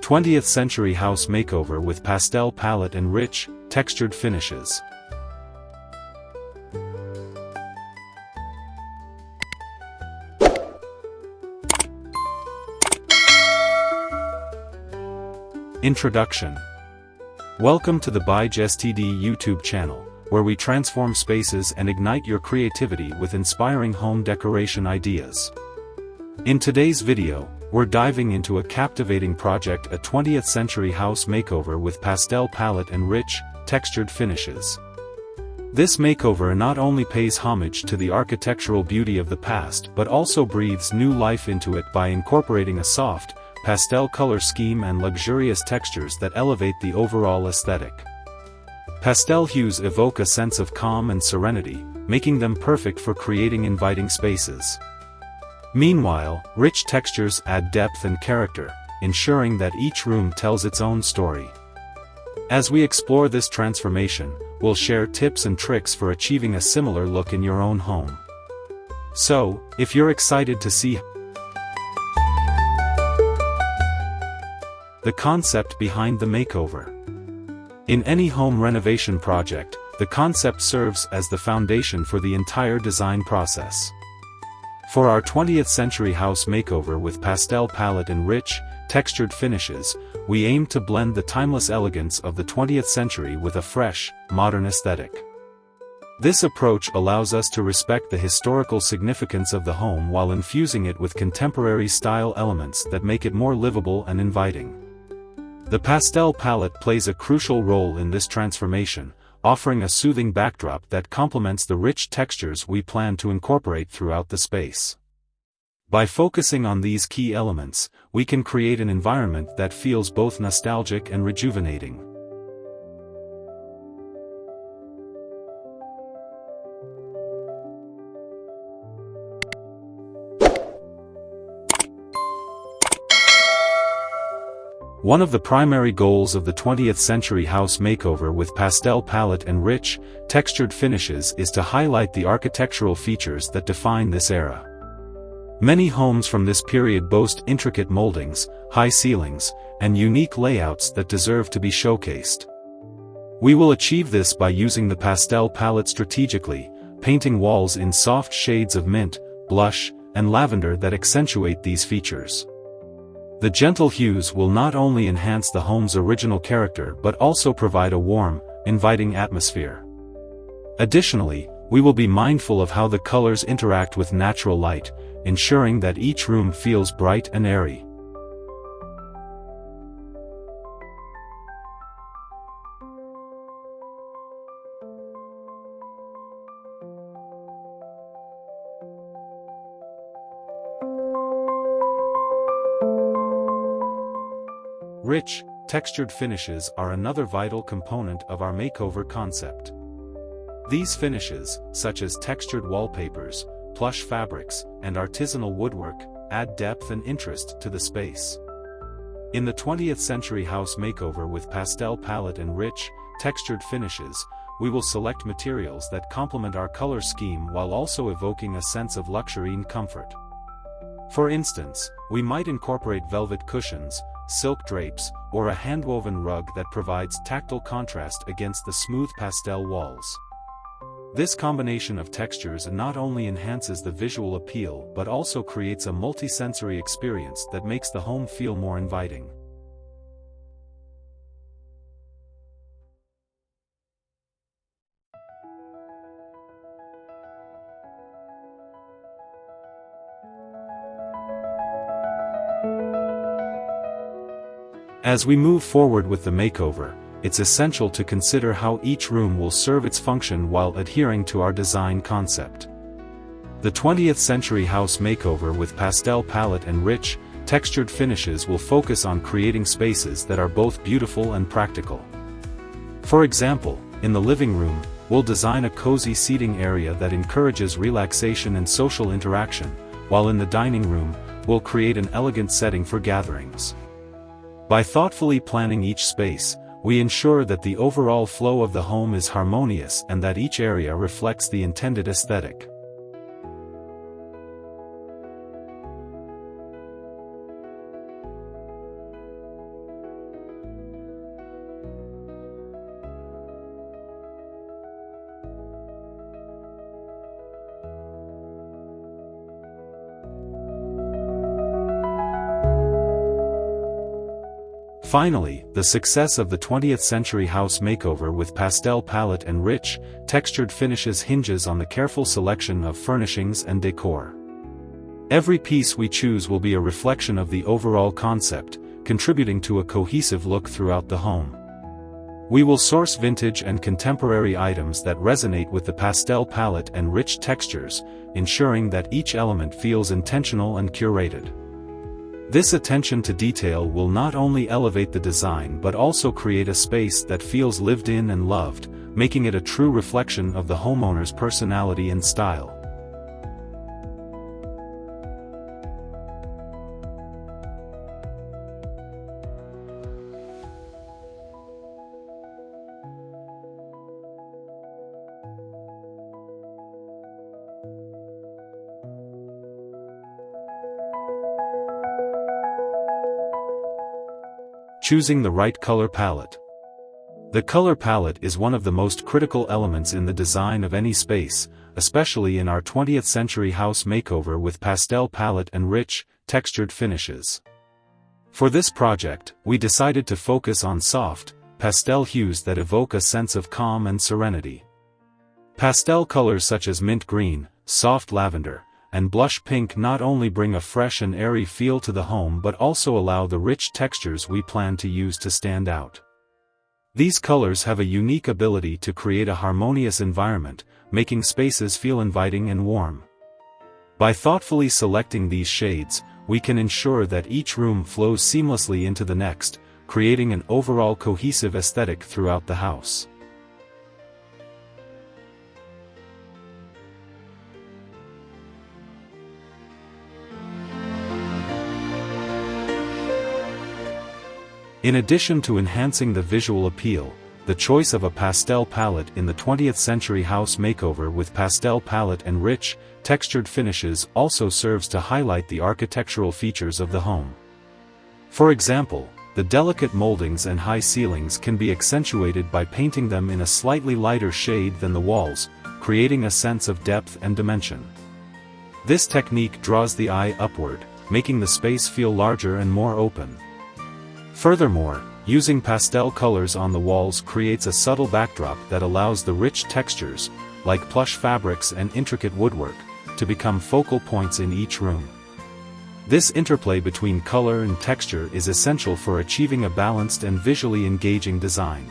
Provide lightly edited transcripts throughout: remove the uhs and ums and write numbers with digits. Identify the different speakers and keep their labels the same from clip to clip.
Speaker 1: 20th Century House Makeover with Pastel Palette and Rich, textured finishes. Introduction. Welcome to the ByJSTD YouTube channel, where we transform spaces and ignite your creativity with inspiring home decoration ideas. In today's video, we're diving into a captivating project, a 20th Century House Makeover with Pastel Palette and Rich, textured finishes. This makeover not only pays homage to the architectural beauty of the past but also breathes new life into it by incorporating a soft, pastel color scheme and luxurious textures that elevate the overall aesthetic. Pastel hues evoke a sense of calm and serenity, making them perfect for creating inviting spaces. Meanwhile, rich textures add depth and character, ensuring that each room tells its own story. As we explore this transformation, we'll share tips and tricks for achieving a similar look in your own home. So, if you're excited to see the concept behind the makeover. In any home renovation project, the concept serves as the foundation for the entire design process. For our 20th Century House Makeover with Pastel Palette and Rich, textured finishes, we aim to blend the timeless elegance of the 20th century with a fresh, modern aesthetic. This approach allows us to respect the historical significance of the home while infusing it with contemporary style elements that make it more livable and inviting. The pastel palette plays a crucial role in this transformation, offering a soothing backdrop that complements the rich textures we plan to incorporate throughout the space. By focusing on these key elements, we can create an environment that feels both nostalgic and rejuvenating. One of the primary goals of the 20th Century House Makeover with Pastel Palette and Rich, textured finishes is to highlight the architectural features that define this era. Many homes from this period boast intricate moldings, high ceilings, and unique layouts that deserve to be showcased. We will achieve this by using the pastel palette strategically, painting walls in soft shades of mint, blush, and lavender that accentuate these features. The gentle hues will not only enhance the home's original character but also provide a warm, inviting atmosphere. Additionally, we will be mindful of how the colors interact with natural light, ensuring that each room feels bright and airy. Rich, textured finishes are another vital component of our makeover concept. These finishes, such as textured wallpapers, plush fabrics, and artisanal woodwork, add depth and interest to the space. In the 20th Century House Makeover with Pastel Palette and Rich, textured finishes, we will select materials that complement our color scheme while also evoking a sense of luxury and comfort. For instance, we might incorporate velvet cushions, silk drapes, or a handwoven rug that provides tactile contrast against the smooth pastel walls. This combination of textures not only enhances the visual appeal but also creates a multi-sensory experience that makes the home feel more inviting. As we move forward with the makeover, it's essential to consider how each room will serve its function while adhering to our design concept. The 20th Century House Makeover with Pastel Palette and Rich, textured finishes will focus on creating spaces that are both beautiful and practical. For example, in the living room, we'll design a cozy seating area that encourages relaxation and social interaction, while in the dining room, we'll create an elegant setting for gatherings. By thoughtfully planning each space, we ensure that the overall flow of the home is harmonious and that each area reflects the intended aesthetic. Finally, the success of the 20th Century House Makeover with Pastel Palette and Rich, textured finishes hinges on the careful selection of furnishings and decor. Every piece we choose will be a reflection of the overall concept, contributing to a cohesive look throughout the home. We will source vintage and contemporary items that resonate with the pastel palette and rich textures, ensuring that each element feels intentional and curated. This attention to detail will not only elevate the design but also create a space that feels lived in and loved, making it a true reflection of the homeowner's personality and style. Choosing the right color palette. The color palette is one of the most critical elements in the design of any space, especially in our 20th Century House Makeover with Pastel Palette and Rich, textured finishes. For this project, we decided to focus on soft, pastel hues that evoke a sense of calm and serenity. Pastel colors such as mint green, soft lavender, and blush pink not only bring a fresh and airy feel to the home but also allow the rich textures we plan to use to stand out. These colors have a unique ability to create a harmonious environment, making spaces feel inviting and warm. By thoughtfully selecting these shades, we can ensure that each room flows seamlessly into the next, creating an overall cohesive aesthetic throughout the house. In addition to enhancing the visual appeal, the choice of a pastel palette in the 20th Century House Makeover with Pastel Palette and Rich, textured finishes also serves to highlight the architectural features of the home. For example, the delicate moldings and high ceilings can be accentuated by painting them in a slightly lighter shade than the walls, creating a sense of depth and dimension. This technique draws the eye upward, making the space feel larger and more open. Furthermore, using pastel colors on the walls creates a subtle backdrop that allows the rich textures, like plush fabrics and intricate woodwork, to become focal points in each room. This interplay between color and texture is essential for achieving a balanced and visually engaging design.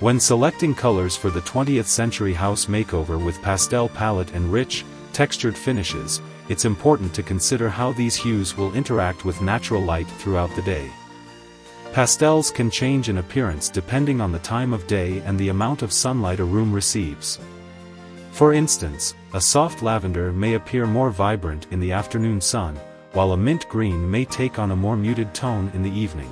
Speaker 1: When selecting colors for the 20th Century House Makeover with Pastel Palette and Rich, textured finishes, it's important to consider how these hues will interact with natural light throughout the day. Pastels can change in appearance depending on the time of day and the amount of sunlight a room receives. For instance, a soft lavender may appear more vibrant in the afternoon sun, while a mint green may take on a more muted tone in the evening.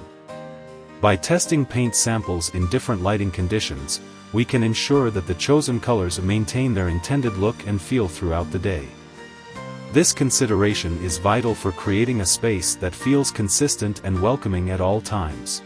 Speaker 1: By testing paint samples in different lighting conditions, we can ensure that the chosen colors maintain their intended look and feel throughout the day. This consideration is vital for creating a space that feels consistent and welcoming at all times.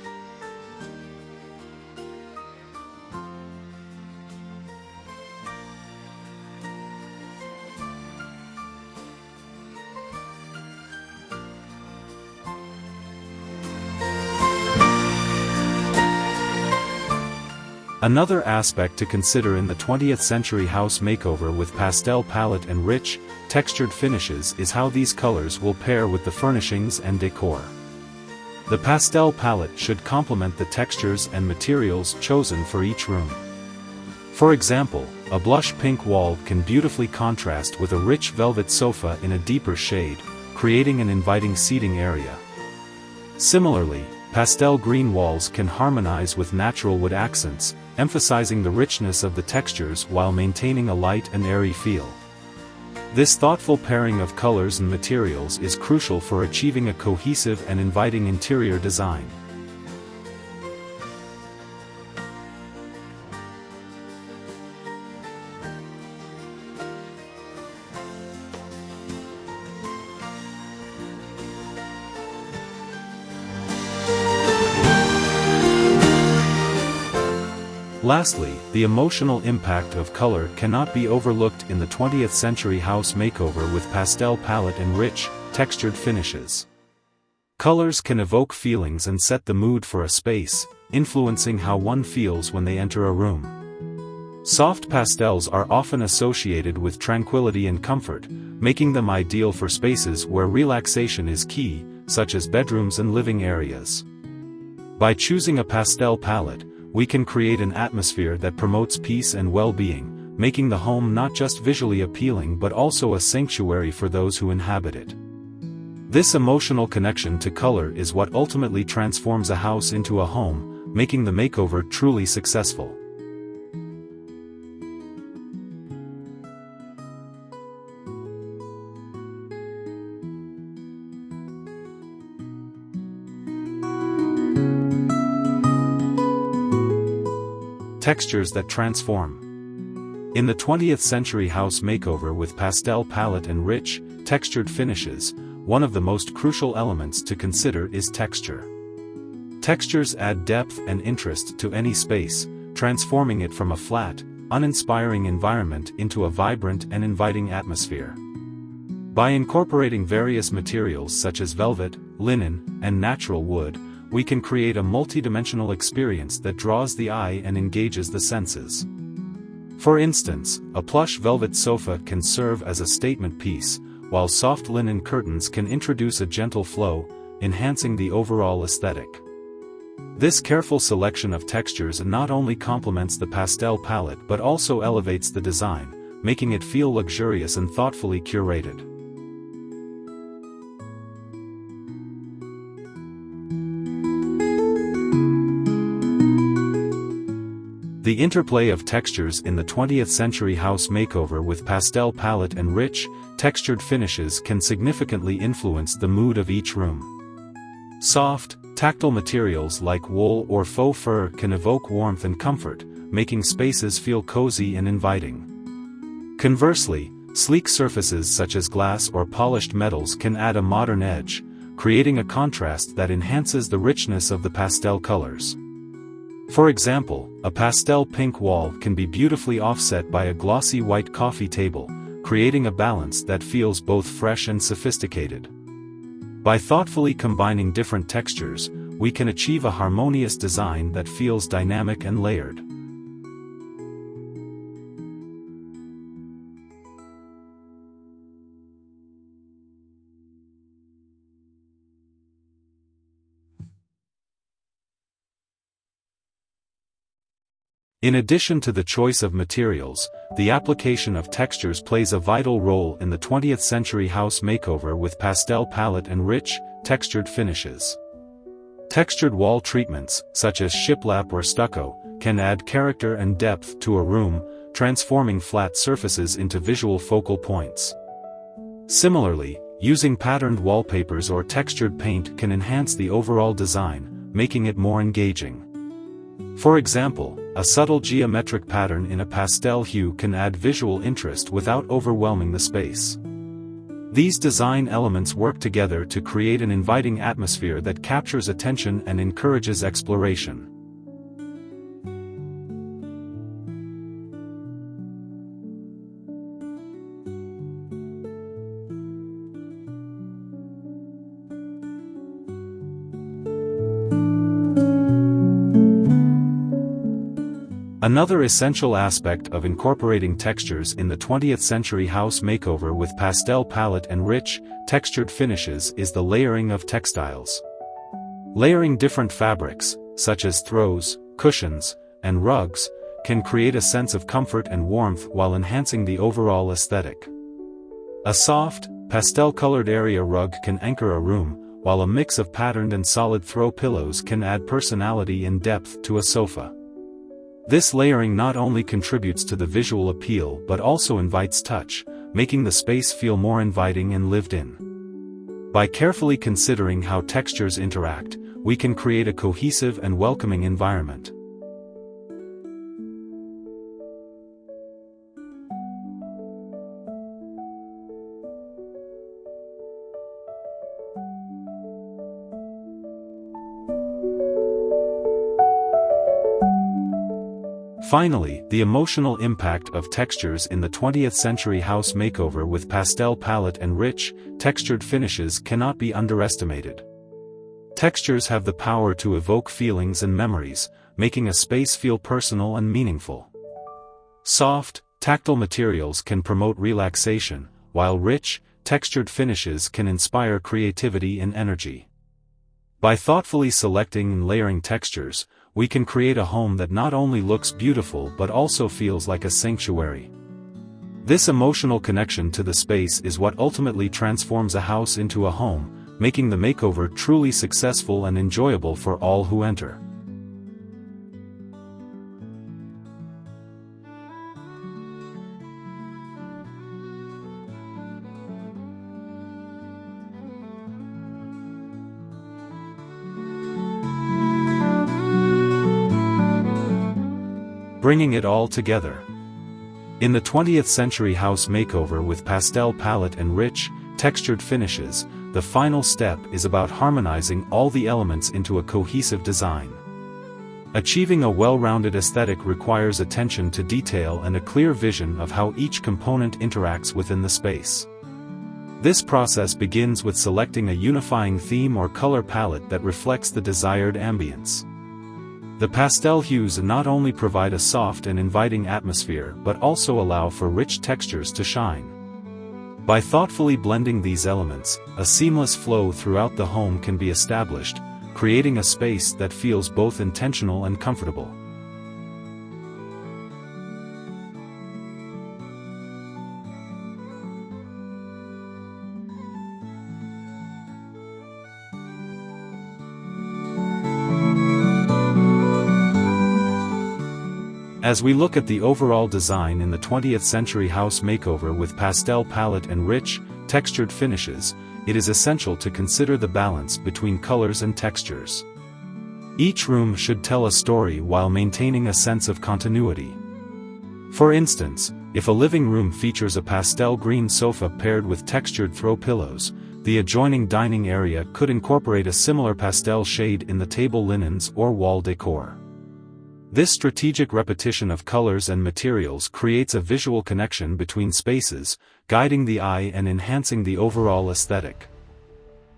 Speaker 1: Another aspect to consider in the 20th Century House Makeover with Pastel Palette and Rich, textured finishes is how these colors will pair with the furnishings and decor. The pastel palette should complement the textures and materials chosen for each room. For example, a blush pink wall can beautifully contrast with a rich velvet sofa in a deeper shade, creating an inviting seating area. Similarly, pastel green walls can harmonize with natural wood accents, emphasizing the richness of the textures while maintaining a light and airy feel. This thoughtful pairing of colors and materials is crucial for achieving a cohesive and inviting interior design. Lastly, the emotional impact of color cannot be overlooked in the 20th Century House Makeover with Pastel Palette and Rich, textured finishes. Colors can evoke feelings and set the mood for a space, influencing how one feels when they enter a room. Soft pastels are often associated with tranquility and comfort, making them ideal for spaces where relaxation is key, such as bedrooms and living areas. By choosing a pastel palette, we can create an atmosphere that promotes peace and well-being, making the home not just visually appealing but also a sanctuary for those who inhabit it. This emotional connection to color is what ultimately transforms a house into a home, making the makeover truly successful. Textures that transform. In the 20th Century House Makeover with Pastel Palette and Rich, textured finishes, one of the most crucial elements to consider is texture. Textures add depth and interest to any space, transforming it from a flat, uninspiring environment into a vibrant and inviting atmosphere. By incorporating various materials such as velvet, linen, and natural wood, we can create a multidimensional experience that draws the eye and engages the senses. For instance, a plush velvet sofa can serve as a statement piece, while soft linen curtains can introduce a gentle flow, enhancing the overall aesthetic. This careful selection of textures not only complements the pastel palette but also elevates the design, making it feel luxurious and thoughtfully curated. The interplay of textures in the 20th Century House Makeover with Pastel Palette and Rich, textured finishes can significantly influence the mood of each room. Soft, tactile materials like wool or faux fur can evoke warmth and comfort, making spaces feel cozy and inviting. Conversely, sleek surfaces such as glass or polished metals can add a modern edge, creating a contrast that enhances the richness of the pastel colors. For example, a pastel pink wall can be beautifully offset by a glossy white coffee table, creating a balance that feels both fresh and sophisticated. By thoughtfully combining different textures, we can achieve a harmonious design that feels dynamic and layered. In addition to the choice of materials, the application of textures plays a vital role in the 20th Century House Makeover with Pastel Palette and Rich, textured finishes. Textured wall treatments, such as shiplap or stucco, can add character and depth to a room, transforming flat surfaces into visual focal points. Similarly, using patterned wallpapers or textured paint can enhance the overall design, making it more engaging. For example, a subtle geometric pattern in a pastel hue can add visual interest without overwhelming the space. These design elements work together to create an inviting atmosphere that captures attention and encourages exploration. Another essential aspect of incorporating textures in the 20th Century House Makeover with Pastel Palette and Rich, textured finishes is the layering of textiles. Layering different fabrics, such as throws, cushions, and rugs, can create a sense of comfort and warmth while enhancing the overall aesthetic. A soft, pastel-colored area rug can anchor a room, while a mix of patterned and solid throw pillows can add personality and depth to a sofa. This layering not only contributes to the visual appeal but also invites touch, making the space feel more inviting and lived in. By carefully considering how textures interact, we can create a cohesive and welcoming environment. Finally, the emotional impact of textures in the 20th Century House Makeover with Pastel Palette and Rich, textured finishes cannot be underestimated. Textures have the power to evoke feelings and memories, making a space feel personal and meaningful. Soft, tactile materials can promote relaxation, while rich, textured finishes can inspire creativity and energy. By thoughtfully selecting and layering textures, we can create a home that not only looks beautiful but also feels like a sanctuary. This emotional connection to the space is what ultimately transforms a house into a home, making the makeover truly successful and enjoyable for all who enter. Bringing it all together. In the 20th Century House Makeover with Pastel Palette and Rich, textured finishes, the final step is about harmonizing all the elements into a cohesive design. Achieving a well-rounded aesthetic requires attention to detail and a clear vision of how each component interacts within the space. This process begins with selecting a unifying theme or color palette that reflects the desired ambience. The pastel hues not only provide a soft and inviting atmosphere but also allow for rich textures to shine. By thoughtfully blending these elements, a seamless flow throughout the home can be established, creating a space that feels both intentional and comfortable. As we look at the overall design in the 20th Century House Makeover with Pastel Palette and Rich, textured finishes, it is essential to consider the balance between colors and textures. Each room should tell a story while maintaining a sense of continuity. For instance, if a living room features a pastel green sofa paired with textured throw pillows, the adjoining dining area could incorporate a similar pastel shade in the table linens or wall decor. This strategic repetition of colors and materials creates a visual connection between spaces, guiding the eye and enhancing the overall aesthetic.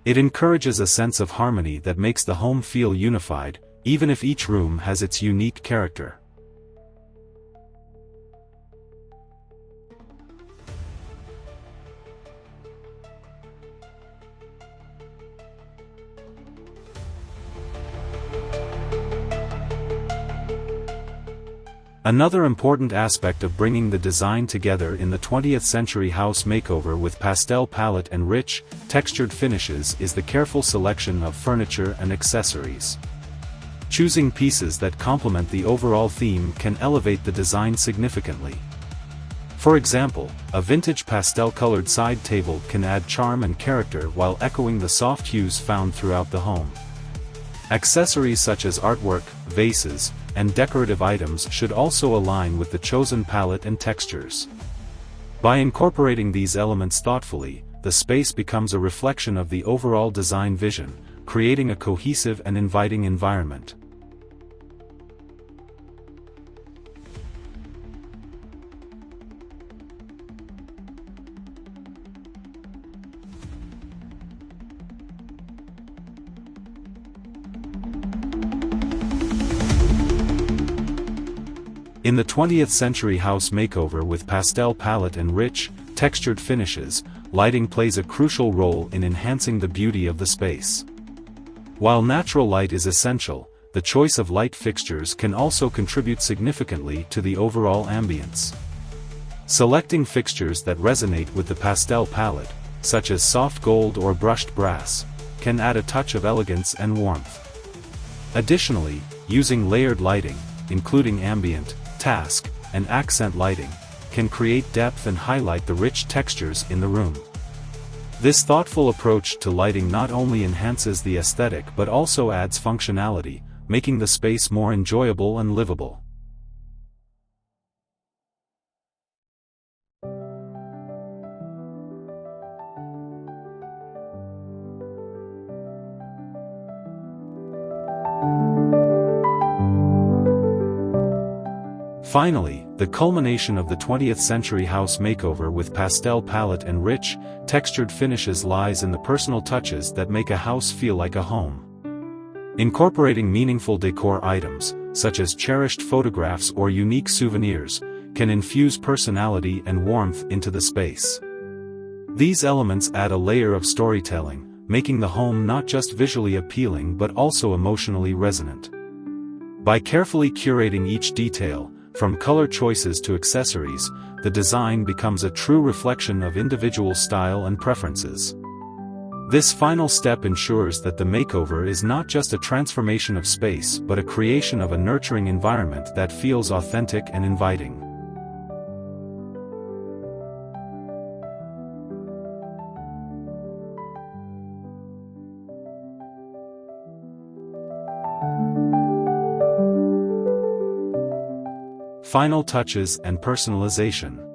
Speaker 1: It encourages a sense of harmony that makes the home feel unified, even if each room has its unique character. Another important aspect of bringing the design together in the 20th Century House Makeover with Pastel Palette and Rich, textured finishes is the careful selection of furniture and accessories. Choosing pieces that complement the overall theme can elevate the design significantly. For example, a vintage pastel-colored side table can add charm and character while echoing the soft hues found throughout the home. Accessories such as artwork, vases, and decorative items should also align with the chosen palette and textures. By incorporating these elements thoughtfully, the space becomes a reflection of the overall design vision, creating a cohesive and inviting environment. In the 20th Century House Makeover with Pastel Palette and Rich, textured finishes, lighting plays a crucial role in enhancing the beauty of the space. While natural light is essential, the choice of light fixtures can also contribute significantly to the overall ambience. Selecting fixtures that resonate with the pastel palette, such as soft gold or brushed brass, can add a touch of elegance and warmth. Additionally, using layered lighting, including ambient, task, and accent lighting, can create depth and highlight the rich textures in the room. This thoughtful approach to lighting not only enhances the aesthetic but also adds functionality, making the space more enjoyable and livable. Finally, the culmination of the 20th Century House Makeover with Pastel Palette and Rich, textured finishes lies in the personal touches that make a house feel like a home. Incorporating meaningful decor items, such as cherished photographs or unique souvenirs, can infuse personality and warmth into the space. These elements add a layer of storytelling, making the home not just visually appealing but also emotionally resonant. By carefully curating each detail, from color choices to accessories, the design becomes a true reflection of individual style and preferences. This final step ensures that the makeover is not just a transformation of space but a creation of a nurturing environment that feels authentic and inviting. Final touches and personalization.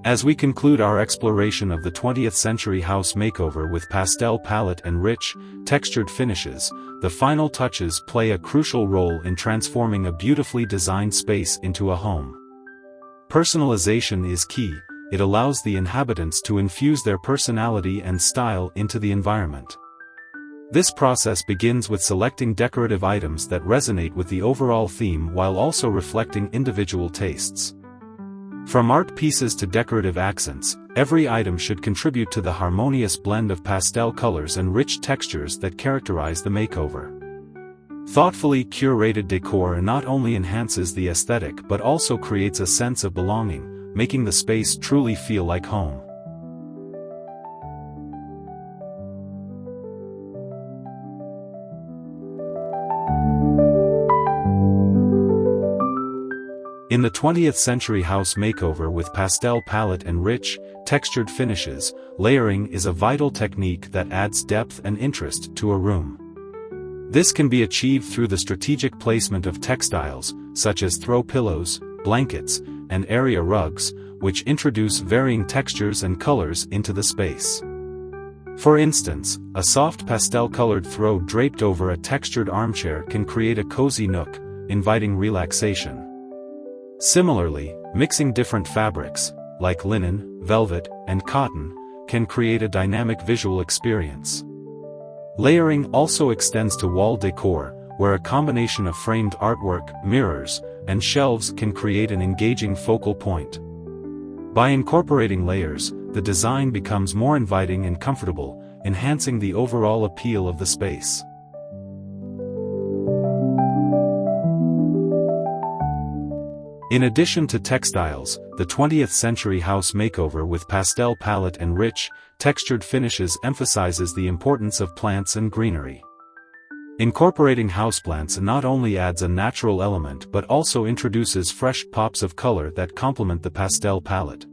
Speaker 1: As we conclude our exploration of the 20th Century House Makeover with Pastel Palette and Rich, textured finishes, the final touches play a crucial role in transforming a beautifully designed space into a home. Personalization is key. It allows the inhabitants to infuse their personality and style into the environment. This process begins with selecting decorative items that resonate with the overall theme while also reflecting individual tastes. From art pieces to decorative accents, every item should contribute to the harmonious blend of pastel colors and rich textures that characterize the makeover. Thoughtfully curated decor not only enhances the aesthetic but also creates a sense of belonging, making the space truly feel like home. In the 20th Century House Makeover with Pastel Palette and Rich, textured finishes, layering is a vital technique that adds depth and interest to a room. This can be achieved through the strategic placement of textiles, such as throw pillows, blankets, and area rugs, which introduce varying textures and colors into the space. For instance, a soft pastel-colored throw draped over a textured armchair can create a cozy nook, inviting relaxation. Similarly, mixing different fabrics, like linen, velvet, and cotton, can create a dynamic visual experience. Layering also extends to wall decor, where a combination of framed artwork, mirrors, and shelves can create an engaging focal point. By incorporating layers, the design becomes more inviting and comfortable, enhancing the overall appeal of the space. In addition to textiles, the 20th Century House Makeover with Pastel Palette and Rich, textured finishes emphasizes the importance of plants and greenery. Incorporating houseplants not only adds a natural element but also introduces fresh pops of color that complement the pastel palette.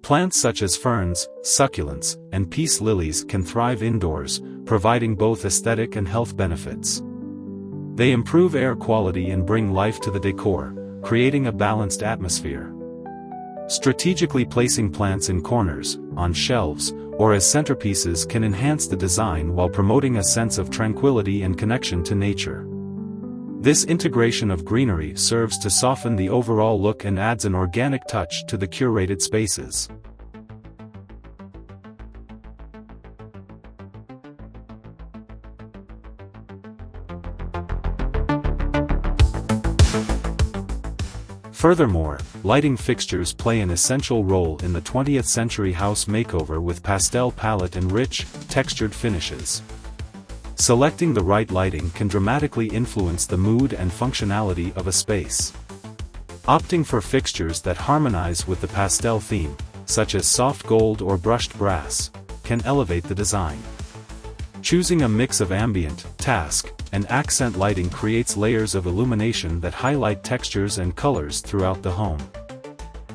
Speaker 1: Plants such as ferns, succulents, and peace lilies can thrive indoors, providing both aesthetic and health benefits. They improve air quality and bring life to the decor, creating a balanced atmosphere. Strategically placing plants in corners, on shelves, or as centerpieces can enhance the design while promoting a sense of tranquility and connection to nature. This integration of greenery serves to soften the overall look and adds an organic touch to the curated spaces. Furthermore, lighting fixtures play an essential role in the 20th Century House Makeover with Pastel Palette and Rich, textured finishes. Selecting the right lighting can dramatically influence the mood and functionality of a space. Opting for fixtures that harmonize with the pastel theme, such as soft gold or brushed brass, can elevate the design. Choosing a mix of ambient, task, and accent lighting creates layers of illumination that highlight textures and colors throughout the home.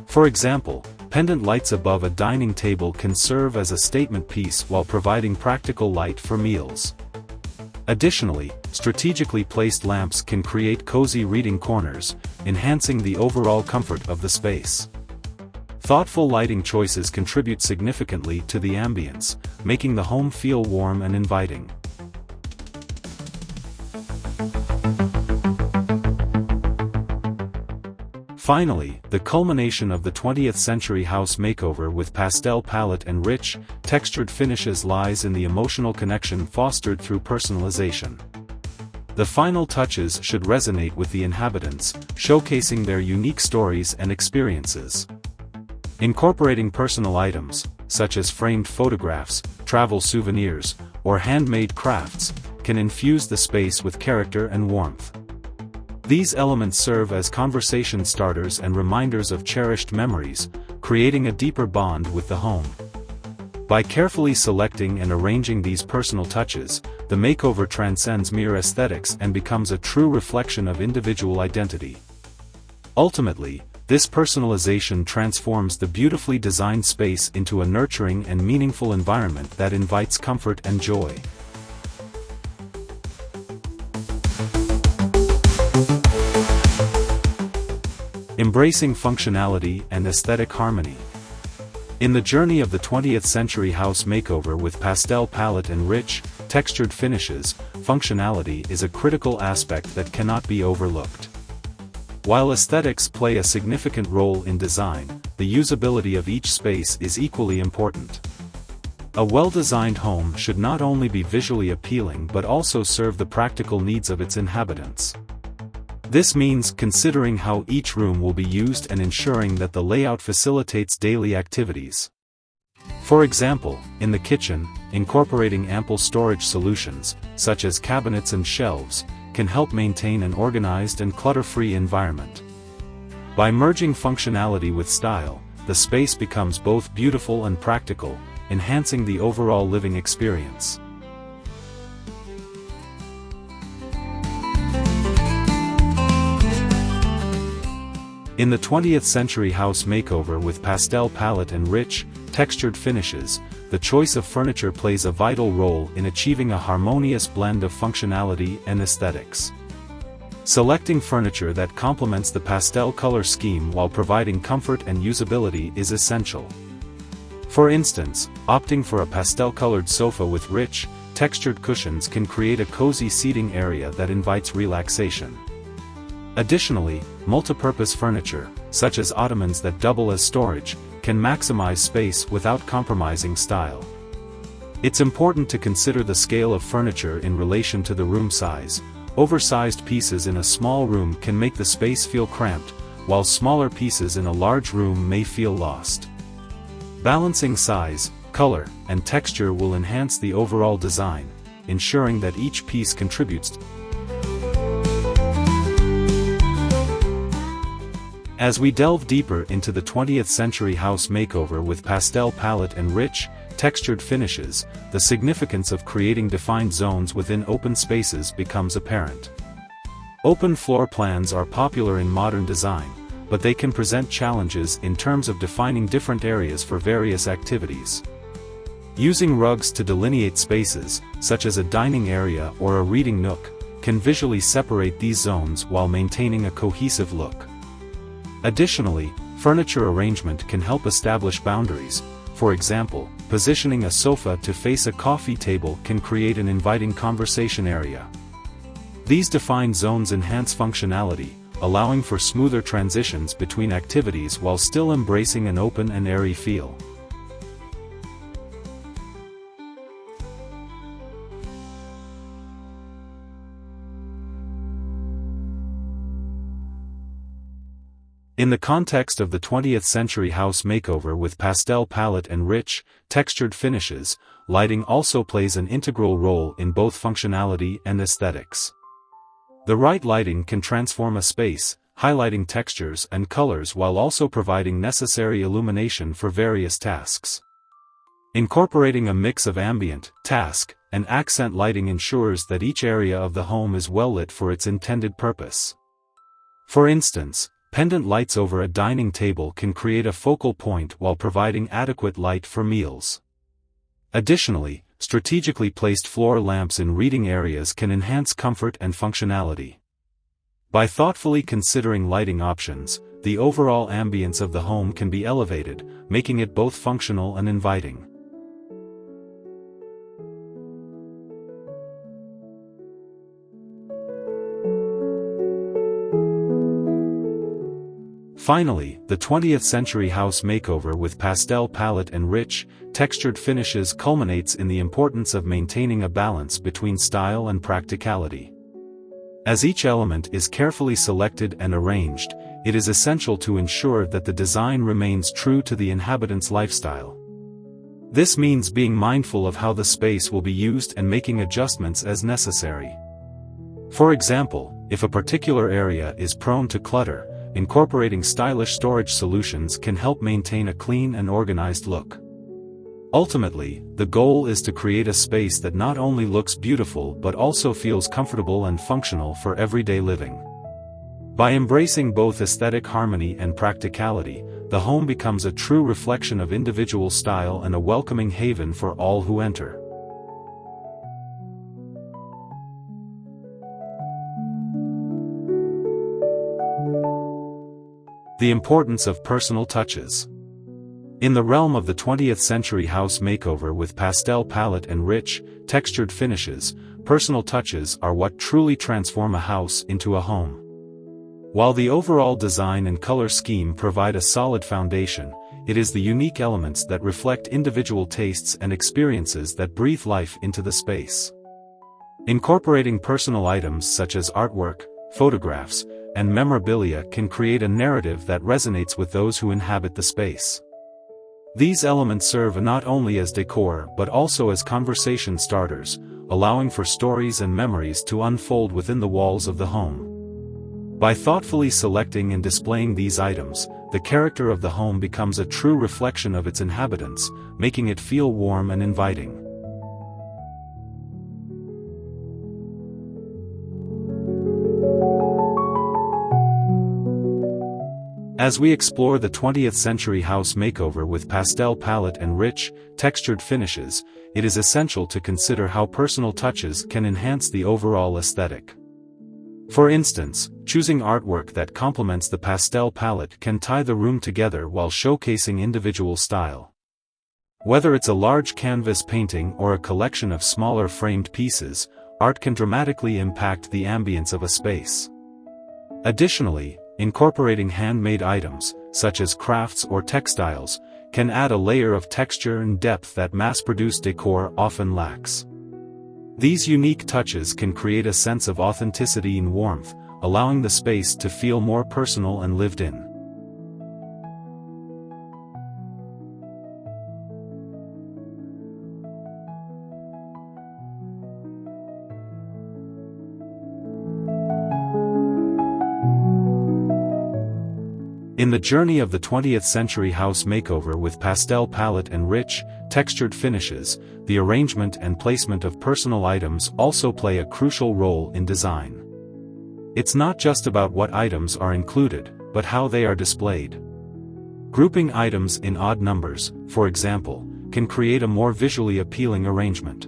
Speaker 1: For example, pendant lights above a dining table can serve as a statement piece while providing practical light for meals. Additionally, strategically placed lamps can create cozy reading corners, enhancing the overall comfort of the space. Thoughtful lighting choices contribute significantly to the ambience, making the home feel warm and inviting. Finally, the culmination of the 20th Century House Makeover with Pastel Palette and Rich, textured finishes lies in the emotional connection fostered through personalization. The final touches should resonate with the inhabitants, showcasing their unique stories and experiences. Incorporating personal items, such as framed photographs, travel souvenirs, or handmade crafts, can infuse the space with character and warmth. These elements serve as conversation starters and reminders of cherished memories, creating a deeper bond with the home. By carefully selecting and arranging these personal touches, the makeover transcends mere aesthetics and becomes a true reflection of individual identity. Ultimately, this personalization transforms the beautifully designed space into a nurturing and meaningful environment that invites comfort and joy. Embracing functionality and aesthetic harmony. In the journey of the 20th Century House Makeover with Pastel Palette and Rich, textured finishes, functionality is a critical aspect that cannot be overlooked. While aesthetics play a significant role in design, the usability of each space is equally important. A well-designed home should not only be visually appealing but also serve the practical needs of its inhabitants. This means considering how each room will be used and ensuring that the layout facilitates daily activities. For example, in the kitchen, incorporating ample storage solutions, such as cabinets and shelves, can help maintain an organized and clutter-free environment. By merging functionality with style, the space becomes both beautiful and practical, enhancing the overall living experience. In the 20th Century House Makeover with Pastel Palette and Rich, textured finishes, the choice of furniture plays a vital role in achieving a harmonious blend of functionality and aesthetics. Selecting furniture that complements the pastel color scheme while providing comfort and usability is essential. For instance, opting for a pastel-colored sofa with rich, textured cushions can create a cozy seating area that invites relaxation. Additionally, multipurpose furniture, such as ottomans that double as storage, can maximize space without compromising style. It's important to consider the scale of furniture in relation to the room size. Oversized pieces in a small room can make the space feel cramped, while smaller pieces in a large room may feel lost. Balancing size, color, and texture will enhance the overall design, ensuring that each piece contributes. As we delve deeper into the 20th Century House Makeover with Pastel Palette and Rich, textured finishes, the significance of creating defined zones within open spaces becomes apparent. Open floor plans are popular in modern design, but they can present challenges in terms of defining different areas for various activities. Using rugs to delineate spaces, such as a dining area or a reading nook, can visually separate these zones while maintaining a cohesive look. Additionally, furniture arrangement can help establish boundaries. For example, positioning a sofa to face a coffee table can create an inviting conversation area. These defined zones enhance functionality, allowing for smoother transitions between activities while still embracing an open and airy feel. In the context of the 20th Century House Makeover with Pastel Palette and Rich, textured finishes, lighting also plays an integral role in both functionality and aesthetics. The right lighting can transform a space, highlighting textures and colors while also providing necessary illumination for various tasks. Incorporating a mix of ambient, task, and accent lighting ensures that each area of the home is well lit for its intended purpose. For instance, pendant lights over a dining table can create a focal point while providing adequate light for meals. Additionally, strategically placed floor lamps in reading areas can enhance comfort and functionality. By thoughtfully considering lighting options, the overall ambience of the home can be elevated, making it both functional and inviting. Finally, the 20th Century House Makeover with Pastel Palette and Rich, textured finishes culminates in the importance of maintaining a balance between style and practicality. As each element is carefully selected and arranged, it is essential to ensure that the design remains true to the inhabitant's lifestyle. This means being mindful of how the space will be used and making adjustments as necessary. For example, if a particular area is prone to clutter, incorporating stylish storage solutions can help maintain a clean and organized look. Ultimately, the goal is to create a space that not only looks beautiful but also feels comfortable and functional for everyday living. By embracing both aesthetic harmony and practicality, the home becomes a true reflection of individual style and a welcoming haven for all who enter. The importance of personal touches. In the realm of the 20th Century House Makeover with Pastel Palette and Rich, textured finishes, personal touches are what truly transform a house into a home. While the overall design and color scheme provide a solid foundation, it is the unique elements that reflect individual tastes and experiences that breathe life into the space. Incorporating personal items such as artwork, photographs, and memorabilia can create a narrative that resonates with those who inhabit the space. These elements serve not only as decor but also as conversation starters, allowing for stories and memories to unfold within the walls of the home. By thoughtfully selecting and displaying these items, the character of the home becomes a true reflection of its inhabitants, making it feel warm and inviting. As we explore the 20th Century House Makeover with Pastel Palette and Rich, textured finishes, it is essential to consider how personal touches can enhance the overall aesthetic. For instance, choosing artwork that complements the pastel palette can tie the room together while showcasing individual style. Whether it's a large canvas painting or a collection of smaller framed pieces, art can dramatically impact the ambience of a space. Additionally, incorporating handmade items, such as crafts or textiles, can add a layer of texture and depth that mass-produced decor often lacks. These unique touches can create a sense of authenticity and warmth, allowing the space to feel more personal and lived in. In the journey of the 20th Century House Makeover with Pastel Palette and Rich, textured finishes, the arrangement and placement of personal items also play a crucial role in design. It's not just about what items are included, but how they are displayed. Grouping items in odd numbers, for example, can create a more visually appealing arrangement.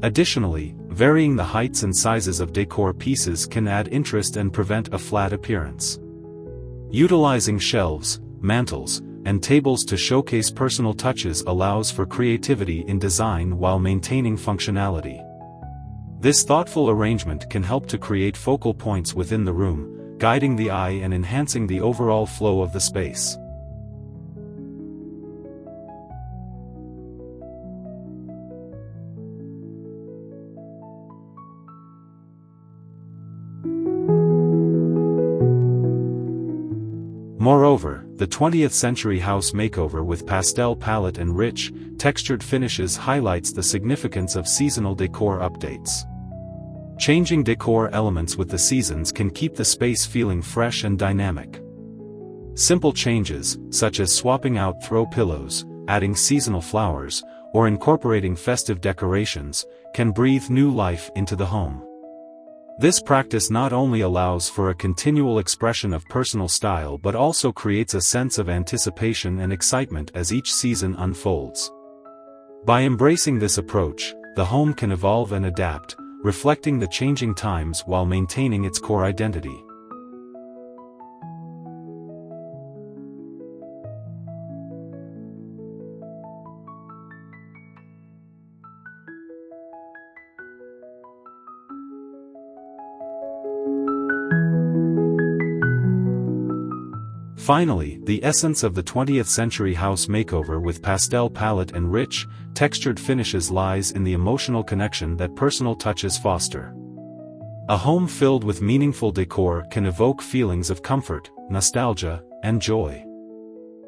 Speaker 1: Additionally, varying the heights and sizes of decor pieces can add interest and prevent a flat appearance. Utilizing shelves, mantels, and tables to showcase personal touches allows for creativity in design while maintaining functionality. This thoughtful arrangement can help to create focal points within the room, guiding the eye and enhancing the overall flow of the space. Moreover, the 20th Century House Makeover with Pastel Palette and Rich, textured finishes highlights the significance of seasonal decor updates. Changing decor elements with the seasons can keep the space feeling fresh and dynamic. Simple changes, such as swapping out throw pillows, adding seasonal flowers, or incorporating festive decorations, can breathe new life into the home. This practice not only allows for a continual expression of personal style but also creates a sense of anticipation and excitement as each season unfolds. By embracing this approach, the home can evolve and adapt, reflecting the changing times while maintaining its core identity. Finally, the essence of the 20th Century House Makeover with Pastel Palette and Rich, textured finishes lies in the emotional connection that personal touches foster. A home filled with meaningful decor can evoke feelings of comfort, nostalgia, and joy.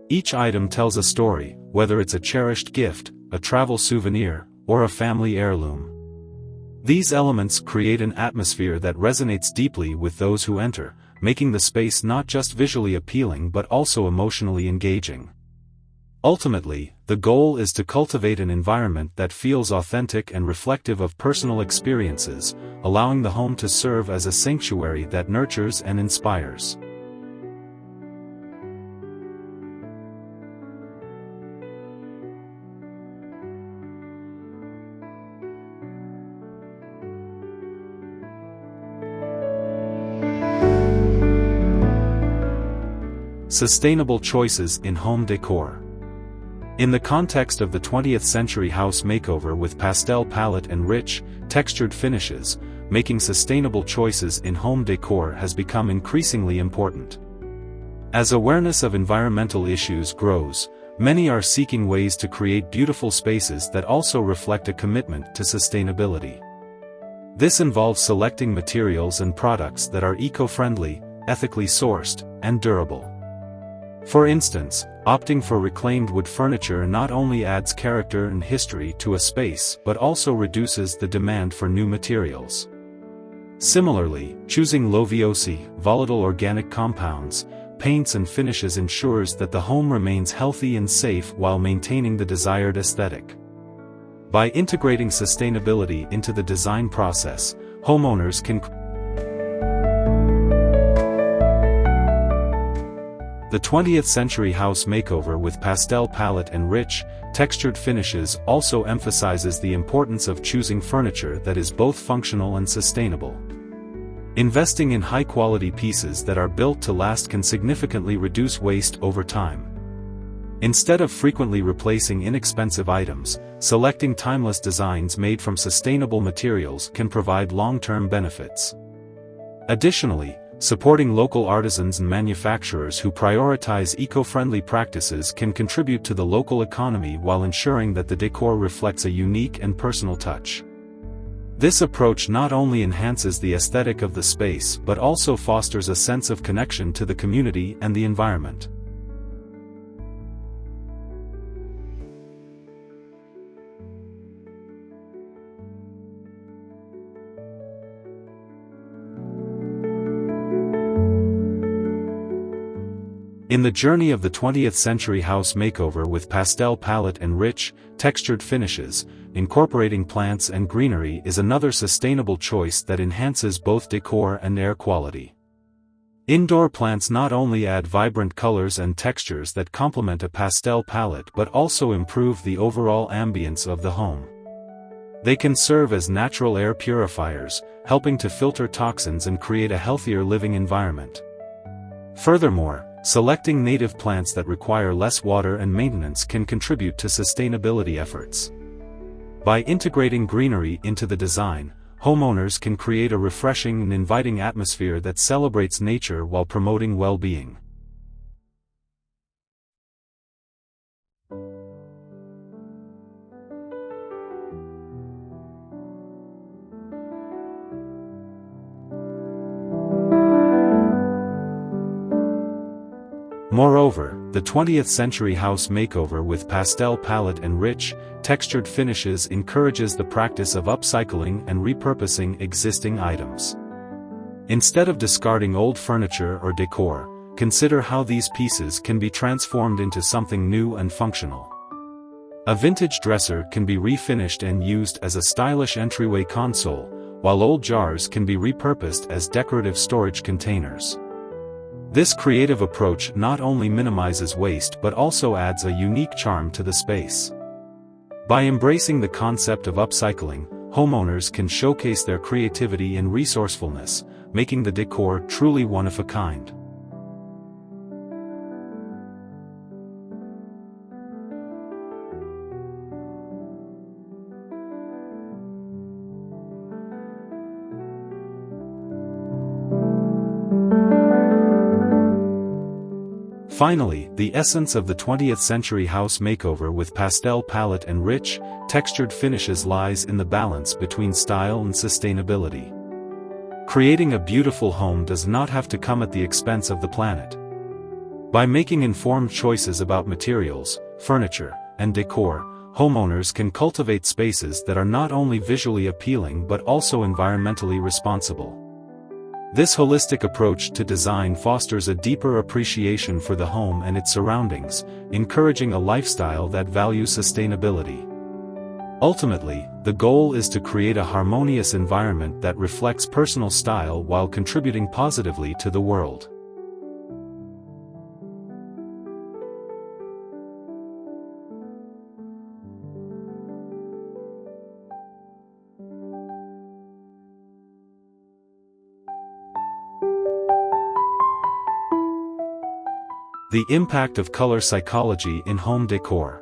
Speaker 1: Each item tells a story, whether it's a cherished gift, a travel souvenir, or a family heirloom. These elements create an atmosphere that resonates deeply with those who enter, making the space not just visually appealing but also emotionally engaging. Ultimately, the goal is to cultivate an environment that feels authentic and reflective of personal experiences, allowing the home to serve as a sanctuary that nurtures and inspires. Sustainable choices in home decor. In the context of the 20th Century House Makeover with Pastel Palette and Rich, textured finishes, making sustainable choices in home decor has become increasingly important. As awareness of environmental issues grows, many are seeking ways to create beautiful spaces that also reflect a commitment to sustainability. This involves selecting materials and products that are eco-friendly, ethically sourced, and durable. For instance, opting for reclaimed wood furniture not only adds character and history to a space but also reduces the demand for new materials. Similarly, choosing low-VOC, volatile organic compounds, paints and finishes ensures that the home remains healthy and safe while maintaining the desired aesthetic. By integrating sustainability into the design process, homeowners can. The 20th Century House Makeover with Pastel Palette and Rich, textured finishes also emphasizes the importance of choosing furniture that is both functional and sustainable. Investing in high-quality pieces that are built to last can significantly reduce waste over time. Instead of frequently replacing inexpensive items, selecting timeless designs made from sustainable materials can provide long-term benefits. Additionally, supporting local artisans and manufacturers who prioritize eco-friendly practices can contribute to the local economy while ensuring that the decor reflects a unique and personal touch. This approach not only enhances the aesthetic of the space but also fosters a sense of connection to the community and the environment. In the journey of the 20th Century House Makeover with Pastel Palette and Rich, textured finishes, incorporating plants and greenery is another sustainable choice that enhances both decor and air quality. Indoor plants not only add vibrant colors and textures that complement a pastel palette but also improve the overall ambience of the home. They can serve as natural air purifiers, helping to filter toxins and create a healthier living environment. Furthermore, selecting native plants that require less water and maintenance can contribute to sustainability efforts. By integrating greenery into the design, homeowners can create a refreshing and inviting atmosphere that celebrates nature while promoting well-being. Moreover, the 20th Century House Makeover with Pastel Palette and Rich, textured finishes encourages the practice of upcycling and repurposing existing items. Instead of discarding old furniture or decor, consider how these pieces can be transformed into something new and functional. A vintage dresser can be refinished and used as a stylish entryway console, while old jars can be repurposed as decorative storage containers. This creative approach not only minimizes waste but also adds a unique charm to the space. By embracing the concept of upcycling, homeowners can showcase their creativity and resourcefulness, making the decor truly one of a kind. Finally, the essence of the 20th Century House Makeover with Pastel Palette and Rich, textured finishes lies in the balance between style and sustainability. Creating a beautiful home does not have to come at the expense of the planet. By making informed choices about materials, furniture, and decor, homeowners can cultivate spaces that are not only visually appealing but also environmentally responsible. This holistic approach to design fosters a deeper appreciation for the home and its surroundings, encouraging a lifestyle that values sustainability. Ultimately, the goal is to create a harmonious environment that reflects personal style while contributing positively to the world. The impact of color psychology in home decor.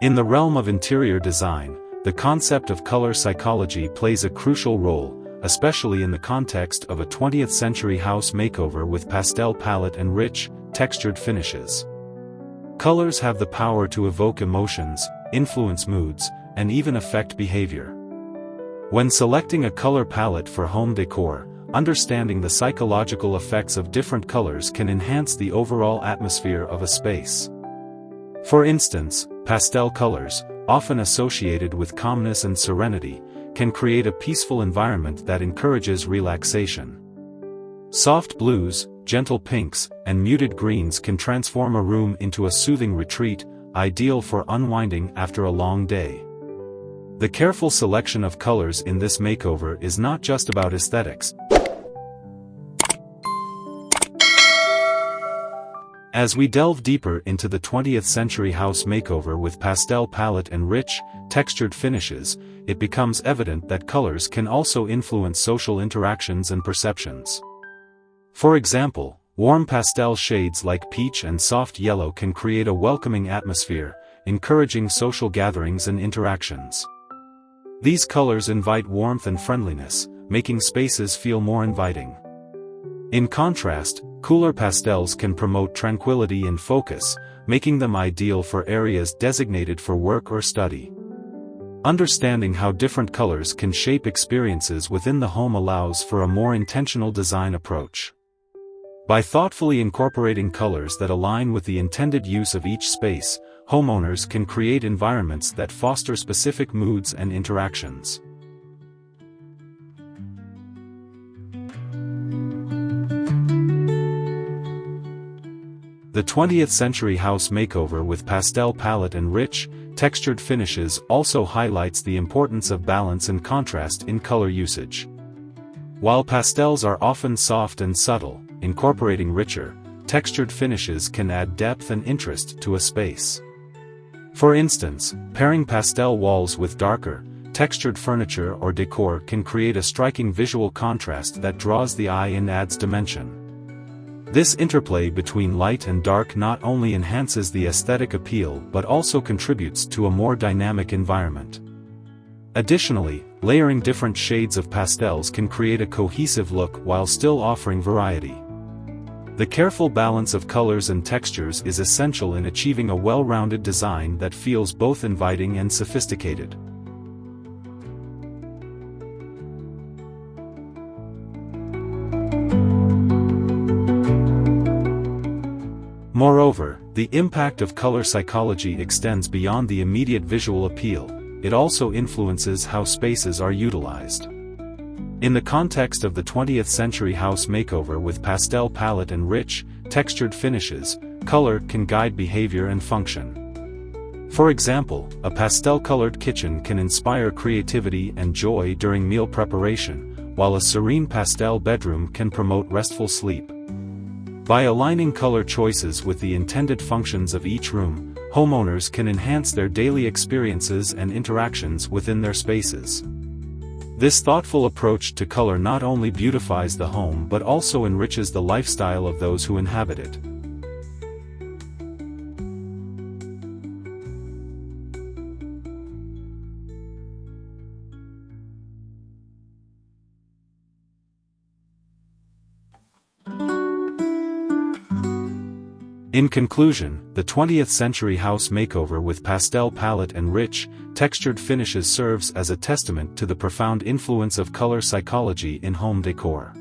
Speaker 1: In the realm of interior design, the concept of color psychology plays a crucial role, especially in the context of a 20th century house makeover with pastel palette and rich, textured finishes. Colors have the power to evoke emotions, influence moods, and even affect behavior. When selecting a color palette for home decor, understanding the psychological effects of different colors can enhance the overall atmosphere of a space. For instance, pastel colors, often associated with calmness and serenity, can create a peaceful environment that encourages relaxation. Soft blues, gentle pinks, and muted greens can transform a room into a soothing retreat, ideal for unwinding after a long day. The careful selection of colors in this makeover is not just about aesthetics. As we delve deeper into the 20th century house makeover with pastel palette and rich, textured finishes, it becomes evident that colors can also influence social interactions and perceptions. For example, warm pastel shades like peach and soft yellow can create a welcoming atmosphere, encouraging social gatherings and interactions. These colors invite warmth and friendliness, making spaces feel more inviting. In contrast, cooler pastels can promote tranquility and focus, making them ideal for areas designated for work or study. Understanding how different colors can shape experiences within the home allows for a more intentional design approach. By thoughtfully incorporating colors that align with the intended use of each space, homeowners can create environments that foster specific moods and interactions. The 20th century house makeover with pastel palette and rich, textured finishes also highlights the importance of balance and contrast in color usage. While pastels are often soft and subtle, incorporating richer, textured finishes can add depth and interest to a space. For instance, pairing pastel walls with darker, textured furniture or decor can create a striking visual contrast that draws the eye and adds dimension. This interplay between light and dark not only enhances the aesthetic appeal but also contributes to a more dynamic environment. Additionally, layering different shades of pastels can create a cohesive look while still offering variety. The careful balance of colors and textures is essential in achieving a well-rounded design that feels both inviting and sophisticated. Moreover, the impact of color psychology extends beyond the immediate visual appeal. It also influences how spaces are utilized. In the context of the 20th century house makeover with pastel palette and rich, textured finishes, color can guide behavior and function. For example, a pastel-colored kitchen can inspire creativity and joy during meal preparation, while a serene pastel bedroom can promote restful sleep. By aligning color choices with the intended functions of each room, homeowners can enhance their daily experiences and interactions within their spaces. This thoughtful approach to color not only beautifies the home but also enriches the lifestyle of those who inhabit it. In conclusion, the 20th Century House Makeover with Pastel Palette and Rich, textured finishes serves as a testament to the profound influence of color psychology in home decor.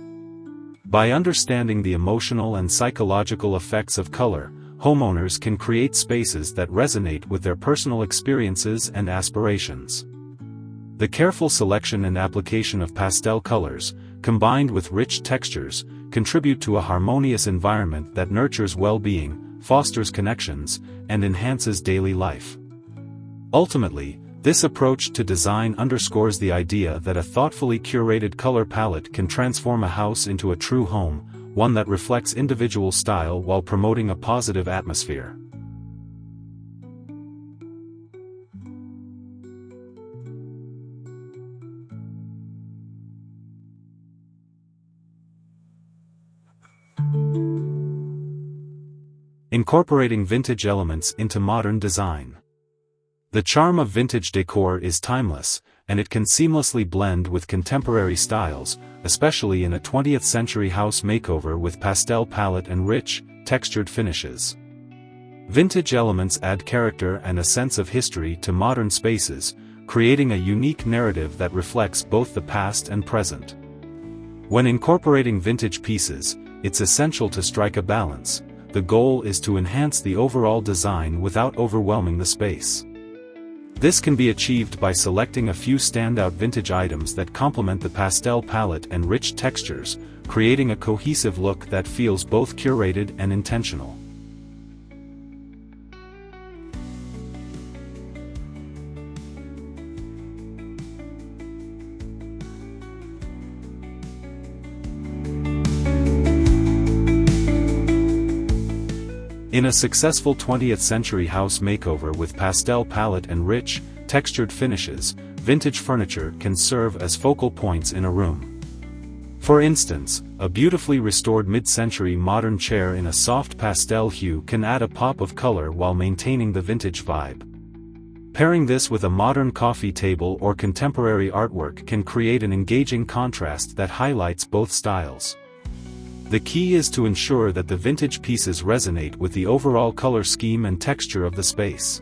Speaker 1: By understanding the emotional and psychological effects of color, homeowners can create spaces that resonate with their personal experiences and aspirations. The careful selection and application of pastel colors, combined with rich textures, contribute to a harmonious environment that nurtures well-being, fosters connections, and enhances daily life. Ultimately, this approach to design underscores the idea that a thoughtfully curated color palette can transform a house into a true home, one that reflects individual style while promoting a positive atmosphere. Incorporating vintage elements into modern design. The charm of vintage decor is timeless, and it can seamlessly blend with contemporary styles, especially in a 20th century house makeover with Pastel Palette and Rich, textured finishes. Vintage elements add character and a sense of history to modern spaces, creating a unique narrative that reflects both the past and present. When incorporating vintage pieces, it's essential to strike a balance. The goal is to enhance the overall design without overwhelming the space. This can be achieved by selecting a few standout vintage items that complement the pastel palette and rich textures, creating a cohesive look that feels both curated and intentional. In a successful 20th century house makeover with Pastel Palette and Rich, textured finishes, vintage furniture can serve as focal points in a room. For instance, a beautifully restored mid-century modern chair in a soft pastel hue can add a pop of color while maintaining the vintage vibe. Pairing this with a modern coffee table or contemporary artwork can create an engaging contrast that highlights both styles. The key is to ensure that the vintage pieces resonate with the overall color scheme and texture of the space.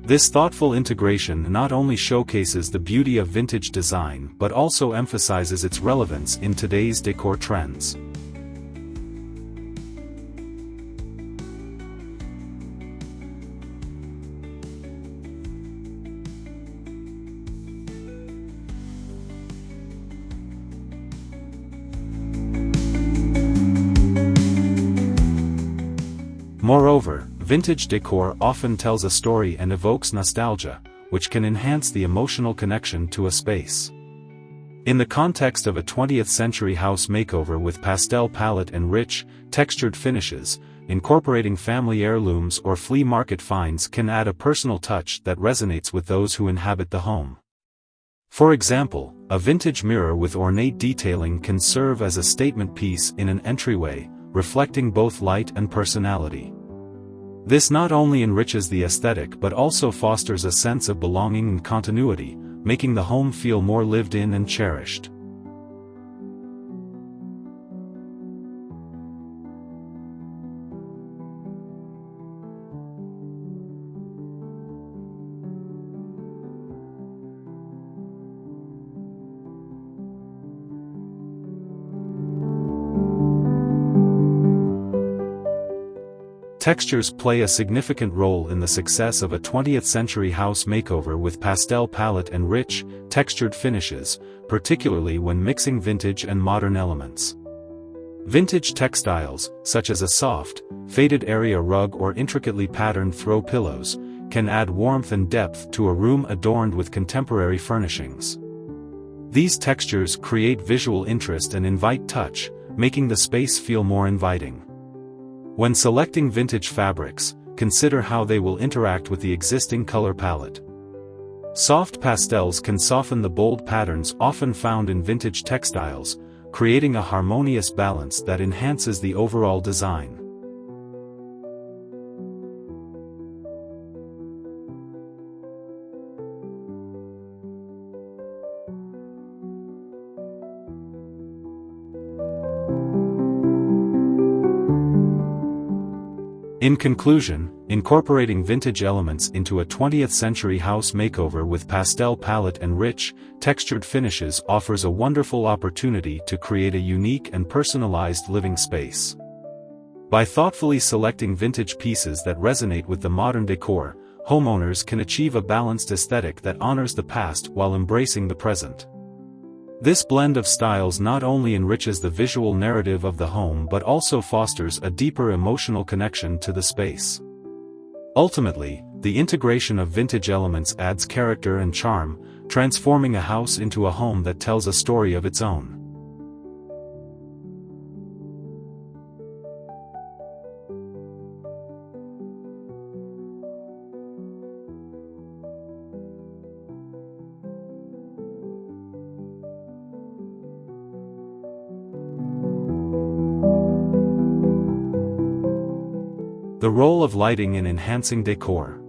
Speaker 1: This thoughtful integration not only showcases the beauty of vintage design but also emphasizes its relevance in today's decor trends. Moreover, vintage decor often tells a story and evokes nostalgia, which can enhance the emotional connection to a space. In the context of a 20th century house makeover with Pastel Palette and Rich, textured finishes, incorporating family heirlooms or flea market finds can add a personal touch that resonates with those who inhabit the home. For example, a vintage mirror with ornate detailing can serve as a statement piece in an entryway, reflecting both light and personality. This not only enriches the aesthetic but also fosters a sense of belonging and continuity, making the home feel more lived in and cherished. Textures play a significant role in the success of a 20th century house makeover with Pastel Palette and Rich, textured finishes, particularly when mixing vintage and modern elements. Vintage textiles, such as a soft, faded area rug or intricately patterned throw pillows, can add warmth and depth to a room adorned with contemporary furnishings. These textures create visual interest and invite touch, making the space feel more inviting. When selecting vintage fabrics, consider how they will interact with the existing color palette. Soft pastels can soften the bold patterns often found in vintage textiles, creating a harmonious balance that enhances the overall design. In conclusion, incorporating vintage elements into a 20th century house makeover with Pastel Palette and Rich, textured finishes offers a wonderful opportunity to create a unique and personalized living space. By thoughtfully selecting vintage pieces that resonate with the modern decor, homeowners can achieve a balanced aesthetic that honors the past while embracing the present. This blend of styles not only enriches the visual narrative of the home but also fosters a deeper emotional connection to the space. Ultimately, the integration of vintage elements adds character and charm, transforming a house into a home that tells a story of its own. The role of lighting in enhancing decor.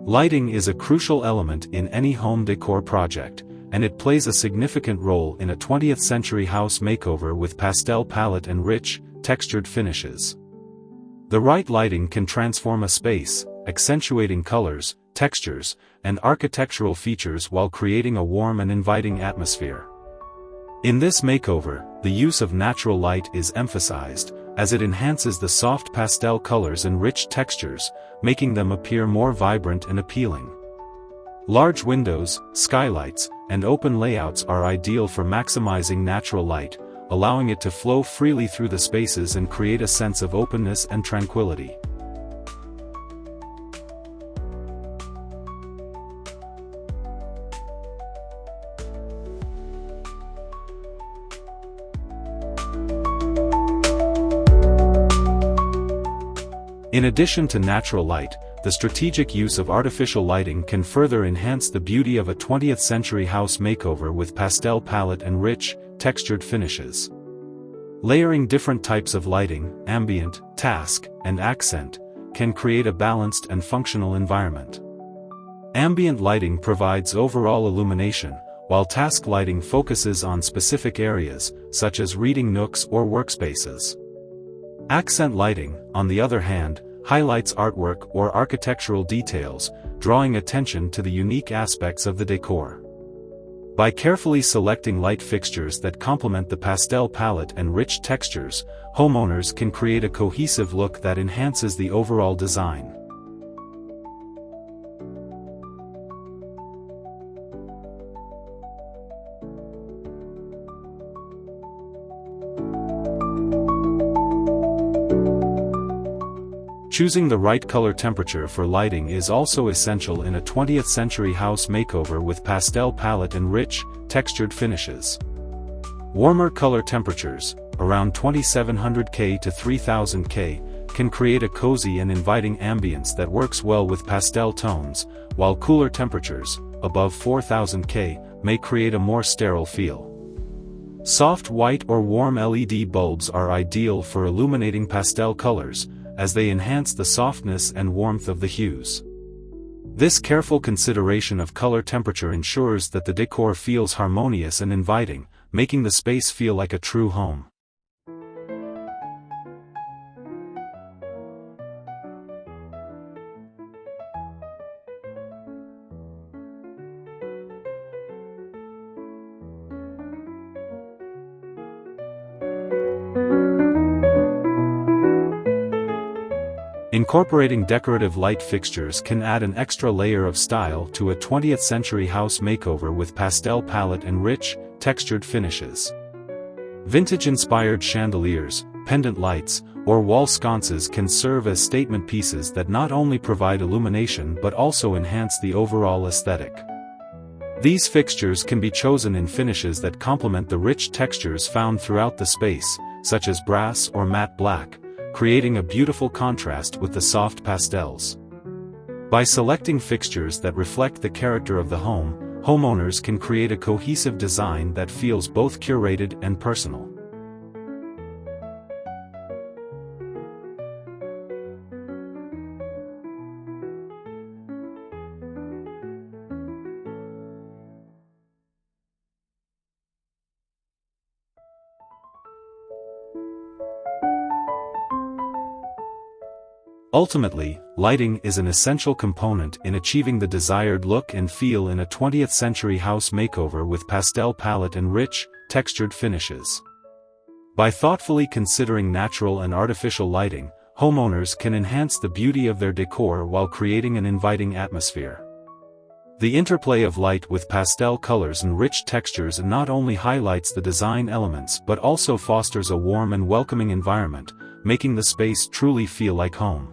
Speaker 1: Lighting is a crucial element in any home decor project, and it plays a significant role in a 20th century house makeover with Pastel Palette and Rich, textured finishes. The right lighting can transform a space, accentuating colors, textures, and architectural features while creating a warm and inviting atmosphere. In this makeover, the use of natural light is emphasized, as it enhances the soft pastel colors and rich textures, making them appear more vibrant and appealing. Large windows, skylights, and open layouts are ideal for maximizing natural light, allowing it to flow freely through the spaces and create a sense of openness and tranquility. In addition to natural light, the strategic use of artificial lighting can further enhance the beauty of a 20th century house makeover with Pastel Palette and Rich, textured finishes. Layering different types of lighting, ambient, task, and accent, can create a balanced and functional environment. Ambient lighting provides overall illumination, while task lighting focuses on specific areas, such as reading nooks or workspaces. Accent lighting, on the other hand, highlights artwork or architectural details, drawing attention to the unique aspects of the decor. By carefully selecting light fixtures that complement the pastel palette and rich textures, homeowners can create a cohesive look that enhances the overall design. Choosing the right color temperature for lighting is also essential in a 20th century house makeover with Pastel Palette and Rich, textured finishes. Warmer color temperatures, around 2700 K to 3000 K, can create a cozy and inviting ambience that works well with pastel tones, while cooler temperatures, above 4000 K, may create a more sterile feel. Soft white or warm LED bulbs are ideal for illuminating pastel colors, as they enhance the softness and warmth of the hues. This careful consideration of color temperature ensures that the decor feels harmonious and inviting, making the space feel like a true home. Incorporating decorative light fixtures can add an extra layer of style to a 20th century house makeover with Pastel Palette and Rich, textured finishes. Vintage-inspired chandeliers, pendant lights, or wall sconces can serve as statement pieces that not only provide illumination but also enhance the overall aesthetic. These fixtures can be chosen in finishes that complement the rich textures found throughout the space, such as brass or matte black, creating a beautiful contrast with the soft pastels. By selecting fixtures that reflect the character of the home, homeowners can create a cohesive design that feels both curated and personal. Ultimately, lighting is an essential component in achieving the desired look and feel in a 20th century house makeover with Pastel Palette and Rich, textured finishes. By thoughtfully considering natural and artificial lighting, homeowners can enhance the beauty of their decor while creating an inviting atmosphere. The interplay of light with pastel colors and rich textures not only highlights the design elements but also fosters a warm and welcoming environment, making the space truly feel like home.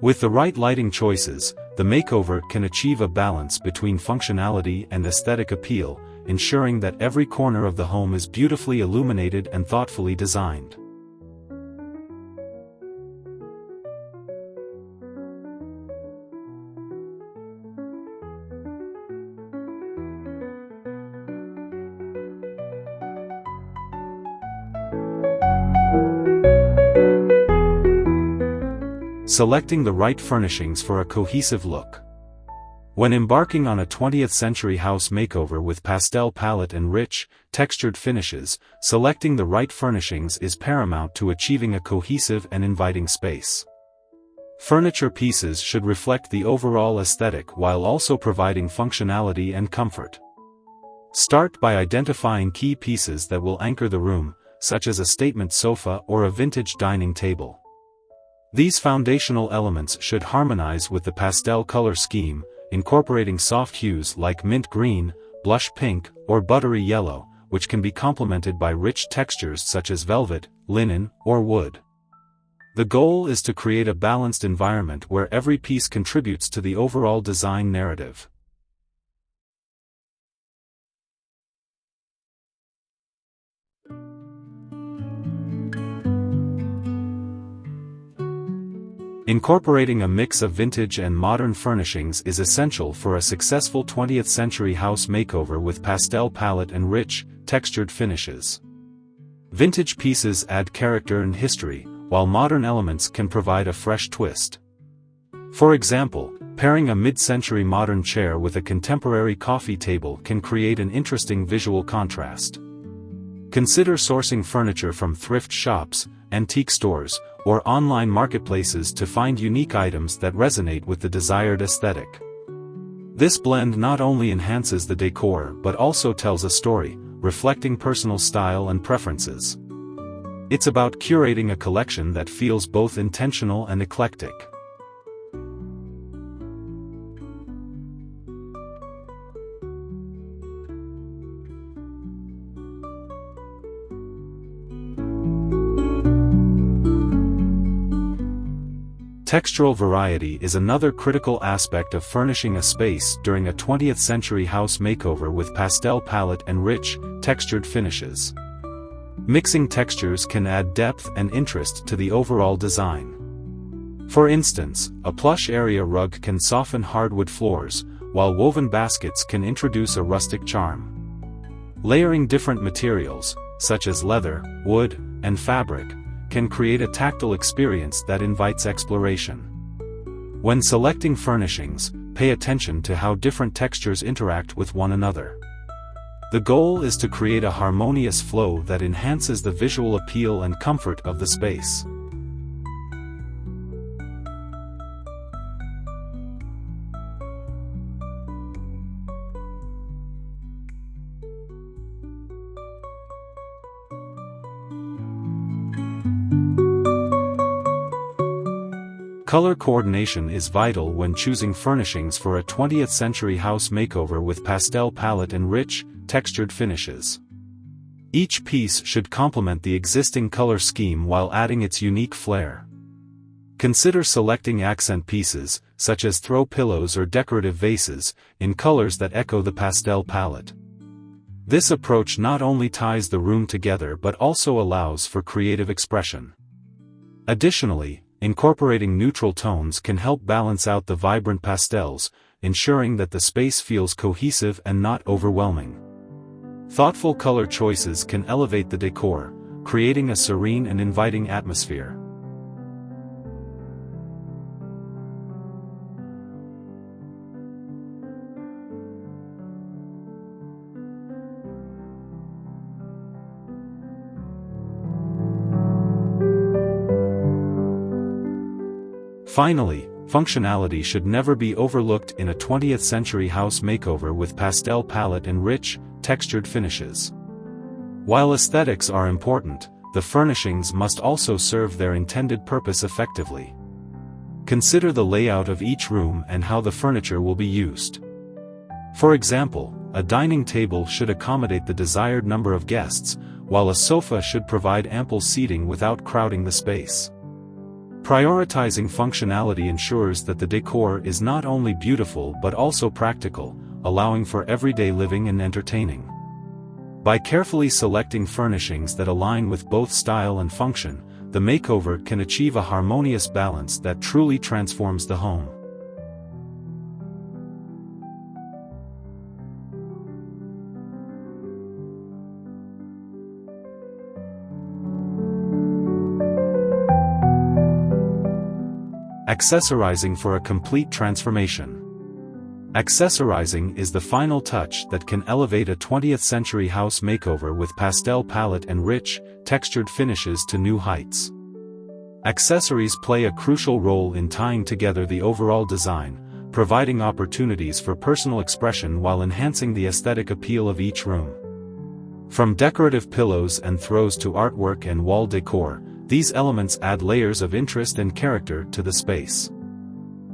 Speaker 1: With the right lighting choices, the makeover can achieve a balance between functionality and aesthetic appeal, ensuring that every corner of the home is beautifully illuminated and thoughtfully designed. Selecting the right furnishings for a cohesive look. When embarking on a 20th century house makeover with Pastel Palette and Rich, textured finishes, selecting the right furnishings is paramount to achieving a cohesive and inviting space. Furniture pieces should reflect the overall aesthetic while also providing functionality and comfort. Start by identifying key pieces that will anchor the room, such as a statement sofa or a vintage dining table. These foundational elements should harmonize with the pastel color scheme, incorporating soft hues like mint green, blush pink, or buttery yellow, which can be complemented by rich textures such as velvet, linen, or wood. The goal is to create a balanced environment where every piece contributes to the overall design narrative. Incorporating a mix of vintage and modern furnishings is essential for a successful 20th century house makeover with Pastel Palette and Rich, textured finishes. Vintage pieces add character and history, while modern elements can provide a fresh twist. For example, pairing a mid-century modern chair with a contemporary coffee table can create an interesting visual contrast. Consider sourcing furniture from thrift shops, antique stores, or online marketplaces to find unique items that resonate with the desired aesthetic. This blend not only enhances the decor but also tells a story, reflecting personal style and preferences. It's about curating a collection that feels both intentional and eclectic. Textural variety is another critical aspect of furnishing a space during a 20th century house makeover with Pastel Palette and Rich, textured finishes. Mixing textures can add depth and interest to the overall design. For instance, a plush area rug can soften hardwood floors, while woven baskets can introduce a rustic charm. Layering different materials, such as leather, wood, and fabric, can create a tactile experience that invites exploration. When selecting furnishings, pay attention to how different textures interact with one another. The goal is to create a harmonious flow that enhances the visual appeal and comfort of the space. Color coordination is vital when choosing furnishings for a 20th century house makeover with Pastel Palette and Rich, textured finishes. Each piece should complement the existing color scheme while adding its unique flair. Consider selecting accent pieces, such as throw pillows or decorative vases, in colors that echo the pastel palette. This approach not only ties the room together but also allows for creative expression. Additionally, incorporating neutral tones can help balance out the vibrant pastels, ensuring that the space feels cohesive and not overwhelming. Thoughtful color choices can elevate the decor, creating a serene and inviting atmosphere. Finally, functionality should never be overlooked in a 20th century house makeover with Pastel Palette and Rich, textured finishes. While aesthetics are important, the furnishings must also serve their intended purpose effectively. Consider the layout of each room and how the furniture will be used. For example, a dining table should accommodate the desired number of guests, while a sofa should provide ample seating without crowding the space. Prioritizing functionality ensures that the decor is not only beautiful but also practical, allowing for everyday living and entertaining. By carefully selecting furnishings that align with both style and function, the makeover can achieve a harmonious balance that truly transforms the home. Accessorizing for a complete transformation. Accessorizing is the final touch that can elevate a 20th century house makeover with Pastel Palette and Rich, textured finishes to new heights. Accessories play a crucial role in tying together the overall design, providing opportunities for personal expression while enhancing the aesthetic appeal of each room. From decorative pillows and throws to artwork and wall decor, these elements add layers of interest and character to the space.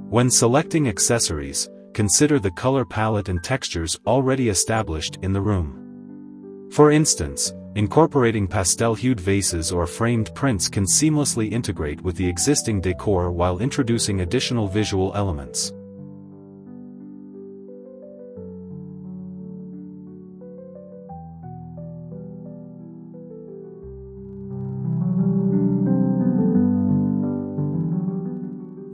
Speaker 1: When selecting accessories, consider the color palette and textures already established in the room. For instance, incorporating pastel-hued vases or framed prints can seamlessly integrate with the existing decor while introducing additional visual elements.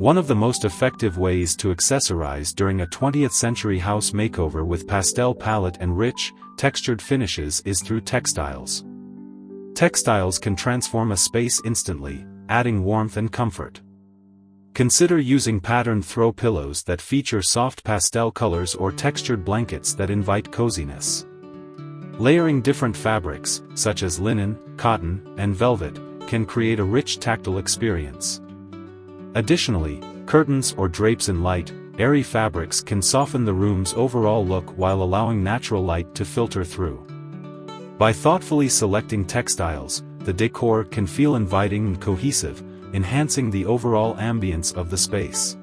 Speaker 1: One of the most effective ways to accessorize during a 20th century house makeover with Pastel Palette and Rich, textured finishes is through textiles. Textiles can transform a space instantly, adding warmth and comfort. Consider using patterned throw pillows that feature soft pastel colors or textured blankets that invite coziness. Layering different fabrics, such as linen, cotton, and velvet, can create a rich tactile experience. Additionally, curtains or drapes in light, airy fabrics can soften the room's overall look while allowing natural light to filter through. By thoughtfully selecting textiles, the decor can feel inviting and cohesive, enhancing the overall ambience of the space.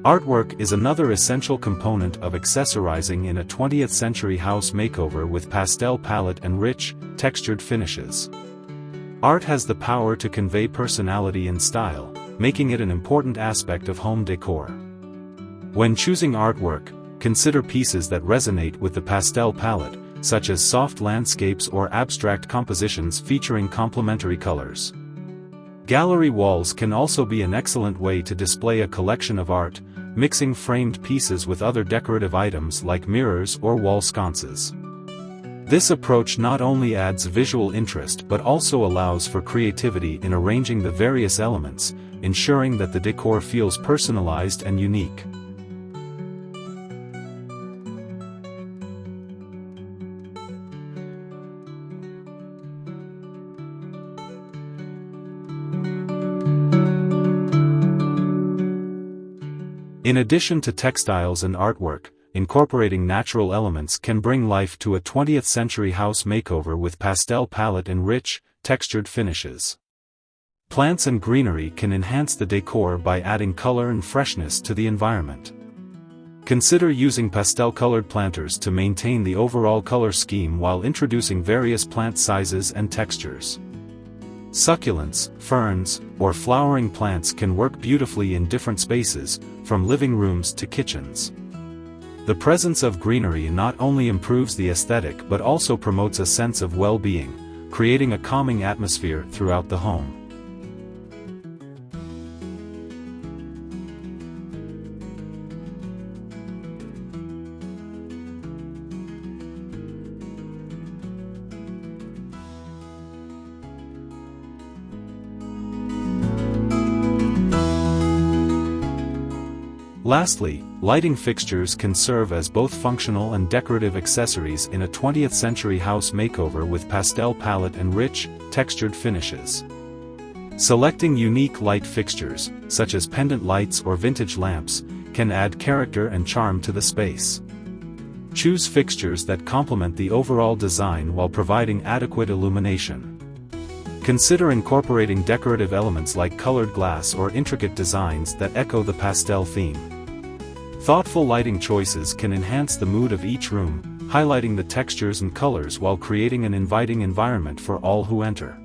Speaker 1: Artwork is another essential component of accessorizing in a 20th century house makeover with Pastel Palette and Rich, textured finishes. Art has the power to convey personality and style, making it an important aspect of home decor. When choosing artwork, consider pieces that resonate with the pastel palette, such as soft landscapes or abstract compositions featuring complementary colors. Gallery walls can also be an excellent way to display a collection of art, mixing framed pieces with other decorative items like mirrors or wall sconces. This approach not only adds visual interest but also allows for creativity in arranging the various elements, ensuring that the decor feels personalized and unique. In addition to textiles and artwork, incorporating natural elements can bring life to a 20th century house makeover with Pastel Palette and Rich, textured finishes. Plants and greenery can enhance the decor by adding color and freshness to the environment. Consider using pastel-colored planters to maintain the overall color scheme while introducing various plant sizes and textures. Succulents, ferns, or flowering plants can work beautifully in different spaces, from living rooms to kitchens. The presence of greenery not only improves the aesthetic but also promotes a sense of well-being, creating a calming atmosphere throughout the home. Lastly, lighting fixtures can serve as both functional and decorative accessories in a 20th century house makeover with Pastel Palette and Rich, textured finishes. Selecting unique light fixtures, such as pendant lights or vintage lamps, can add character and charm to the space. Choose fixtures that complement the overall design while providing adequate illumination. Consider incorporating decorative elements like colored glass or intricate designs that echo the pastel theme. Thoughtful lighting choices can enhance the mood of each room, highlighting the textures and colors while creating an inviting environment for all who enter.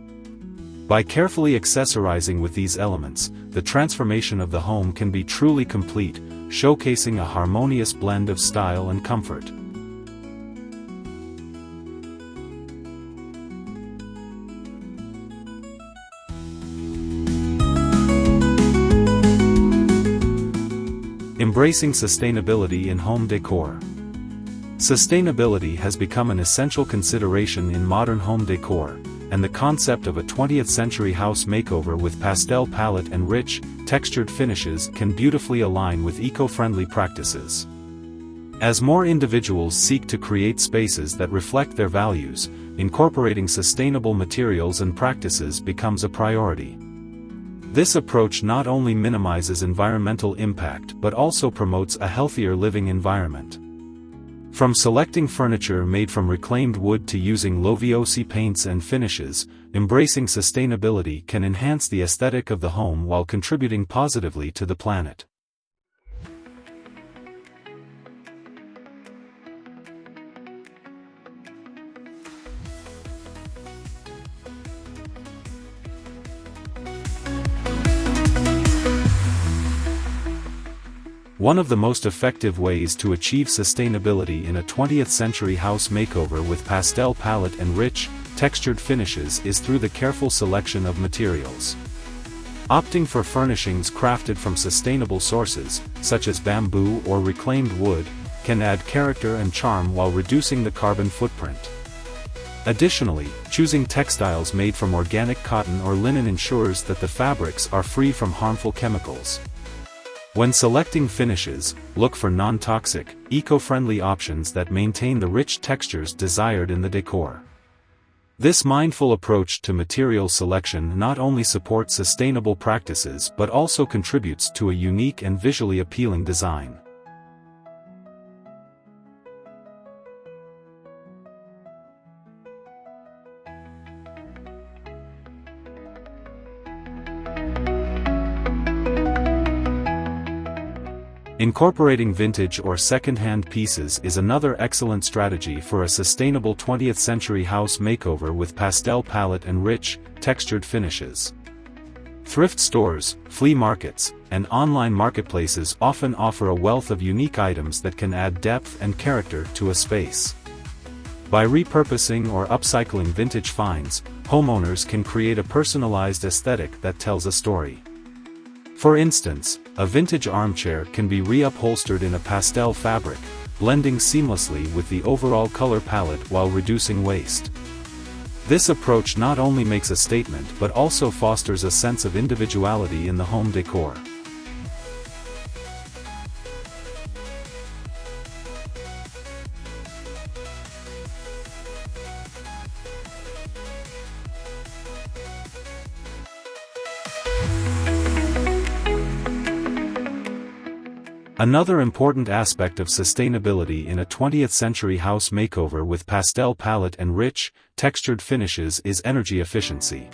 Speaker 1: By carefully accessorizing with these elements, the transformation of the home can be truly complete, showcasing a harmonious blend of style and comfort. Embracing sustainability in home decor. Sustainability has become an essential consideration in modern home decor, and the concept of a 20th century house makeover with pastel palette and rich, textured finishes can beautifully align with eco-friendly practices. As more individuals seek to create spaces that reflect their values, incorporating sustainable materials and practices becomes a priority. This approach not only minimizes environmental impact but also promotes a healthier living environment. From selecting furniture made from reclaimed wood to using low VOC paints and finishes, embracing sustainability can enhance the aesthetic of the home while contributing positively to the planet. One of the most effective ways to achieve sustainability in a 20th century house makeover with pastel palette and rich, textured finishes is through the careful selection of materials. Opting for furnishings crafted from sustainable sources, such as bamboo or reclaimed wood, can add character and charm while reducing the carbon footprint. Additionally, choosing textiles made from organic cotton or linen ensures that the fabrics are free from harmful chemicals. When selecting finishes, look for non-toxic, eco-friendly options that maintain the rich textures desired in the decor. This mindful approach to material selection not only supports sustainable practices but also contributes to a unique and visually appealing design. Incorporating vintage or second-hand pieces is another excellent strategy for a sustainable 20th century house makeover with pastel palette and rich, textured finishes. Thrift stores, flea markets, and online marketplaces often offer a wealth of unique items that can add depth and character to a space. By repurposing or upcycling vintage finds, homeowners can create a personalized aesthetic that tells a story. For instance, a vintage armchair can be reupholstered in a pastel fabric, blending seamlessly with the overall color palette while reducing waste. This approach not only makes a statement but also fosters a sense of individuality in the home decor. Another important aspect of sustainability in a 20th century house makeover with pastel palette and rich, textured finishes is energy efficiency.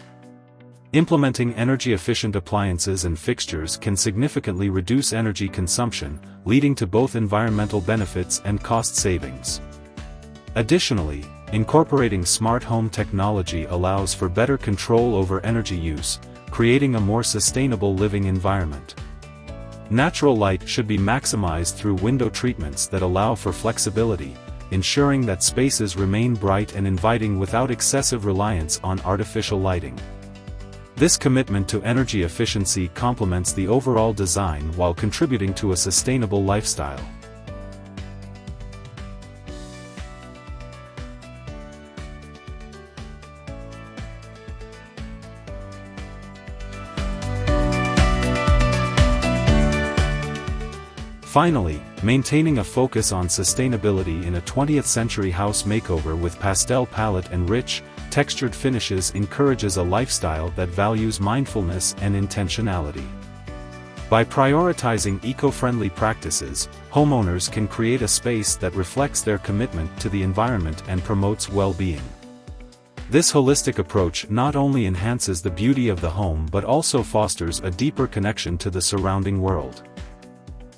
Speaker 1: Implementing energy-efficient appliances and fixtures can significantly reduce energy consumption, leading to both environmental benefits and cost savings. Additionally, incorporating smart home technology allows for better control over energy use, creating a more sustainable living environment. Natural light should be maximized through window treatments that allow for flexibility, ensuring that spaces remain bright and inviting without excessive reliance on artificial lighting. This commitment to energy efficiency complements the overall design while contributing to a sustainable lifestyle. Finally, maintaining a focus on sustainability in a 20th century house makeover with Pastel Palette and Rich, textured finishes encourages a lifestyle that values mindfulness and intentionality. By prioritizing eco-friendly practices, homeowners can create a space that reflects their commitment to the environment and promotes well-being. This holistic approach not only enhances the beauty of the home but also fosters a deeper connection to the surrounding world.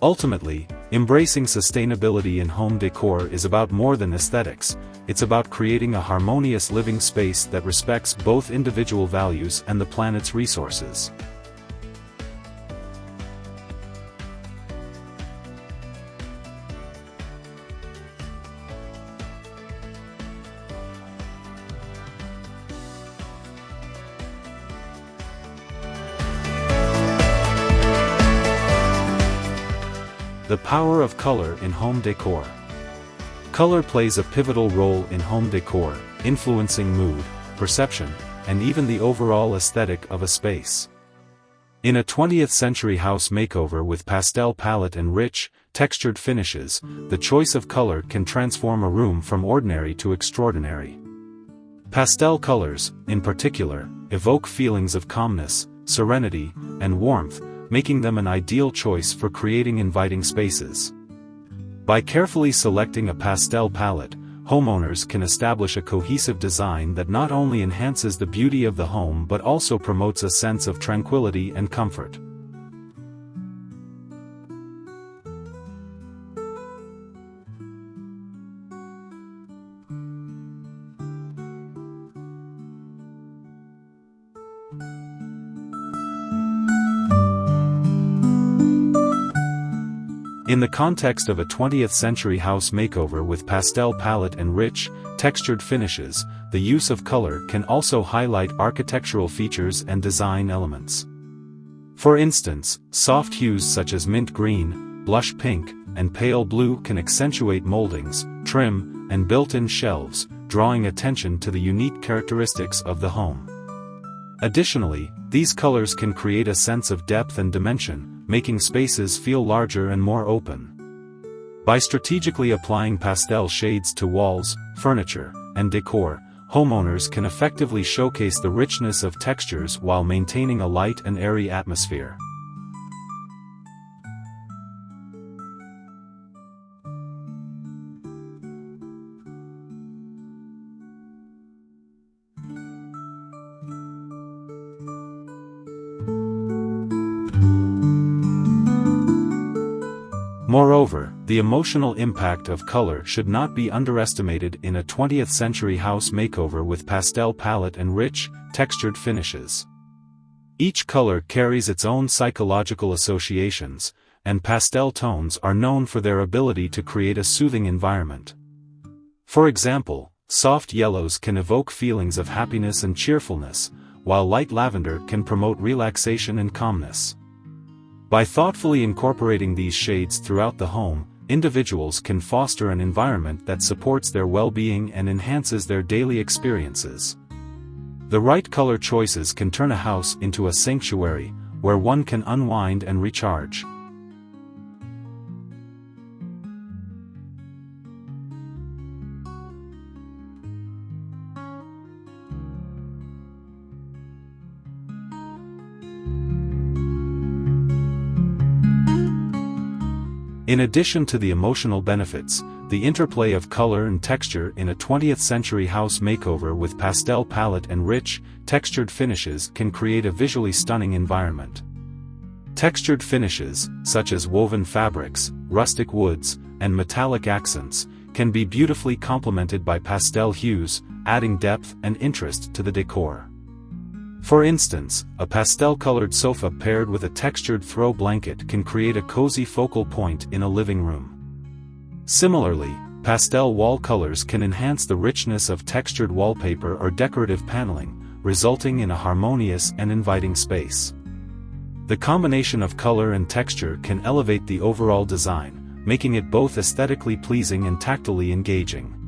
Speaker 1: Ultimately, embracing sustainability in home decor is about more than aesthetics. It's about creating a harmonious living space that respects both individual values and the planet's resources. The power of color in home decor. Color plays a pivotal role in home decor, influencing mood, perception, and even the overall aesthetic of a space. In a 20th century house makeover with Pastel Palette and Rich, textured finishes, the choice of color can transform a room from ordinary to extraordinary. Pastel colors, in particular, evoke feelings of calmness, serenity, and warmth, making them an ideal choice for creating inviting spaces. By carefully selecting a pastel palette, homeowners can establish a cohesive design that not only enhances the beauty of the home but also promotes a sense of tranquility and comfort. In the context of a 20th century house makeover with Pastel Palette and Rich, textured finishes, the use of color can also highlight architectural features and design elements. For instance, soft hues such as mint green, blush pink, and pale blue can accentuate moldings, trim, and built-in shelves, drawing attention to the unique characteristics of the home. Additionally, these colors can create a sense of depth and dimension, making spaces feel larger and more open. By strategically applying pastel shades to walls, furniture, and decor, homeowners can effectively showcase the richness of textures while maintaining a light and airy atmosphere. Moreover, the emotional impact of color should not be underestimated in a 20th century house makeover with Pastel Palette and Rich, textured finishes. Each color carries its own psychological associations, and pastel tones are known for their ability to create a soothing environment. For example, soft yellows can evoke feelings of happiness and cheerfulness, while light lavender can promote relaxation and calmness. By thoughtfully incorporating these shades throughout the home, individuals can foster an environment that supports their well-being and enhances their daily experiences. The right color choices can turn a house into a sanctuary, where one can unwind and recharge. In addition to the emotional benefits, the interplay of color and texture in a 20th century house makeover with Pastel Palette and Rich, textured finishes can create a visually stunning environment. Textured finishes, such as woven fabrics, rustic woods, and metallic accents, can be beautifully complemented by pastel hues, adding depth and interest to the decor. For instance, a pastel-colored sofa paired with a textured throw blanket can create a cozy focal point in a living room. Similarly, pastel wall colors can enhance the richness of textured wallpaper or decorative paneling, resulting in a harmonious and inviting space. The combination of color and texture can elevate the overall design, making it both aesthetically pleasing and tactilely engaging.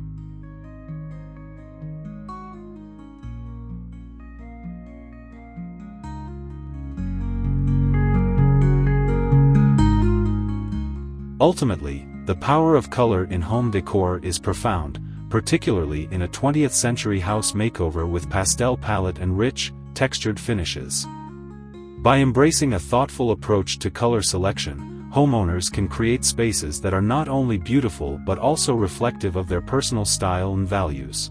Speaker 1: Ultimately, the power of color in home decor is profound, particularly in a 20th century house makeover with Pastel Palette and Rich, textured finishes. By embracing a thoughtful approach to color selection, homeowners can create spaces that are not only beautiful but also reflective of their personal style and values.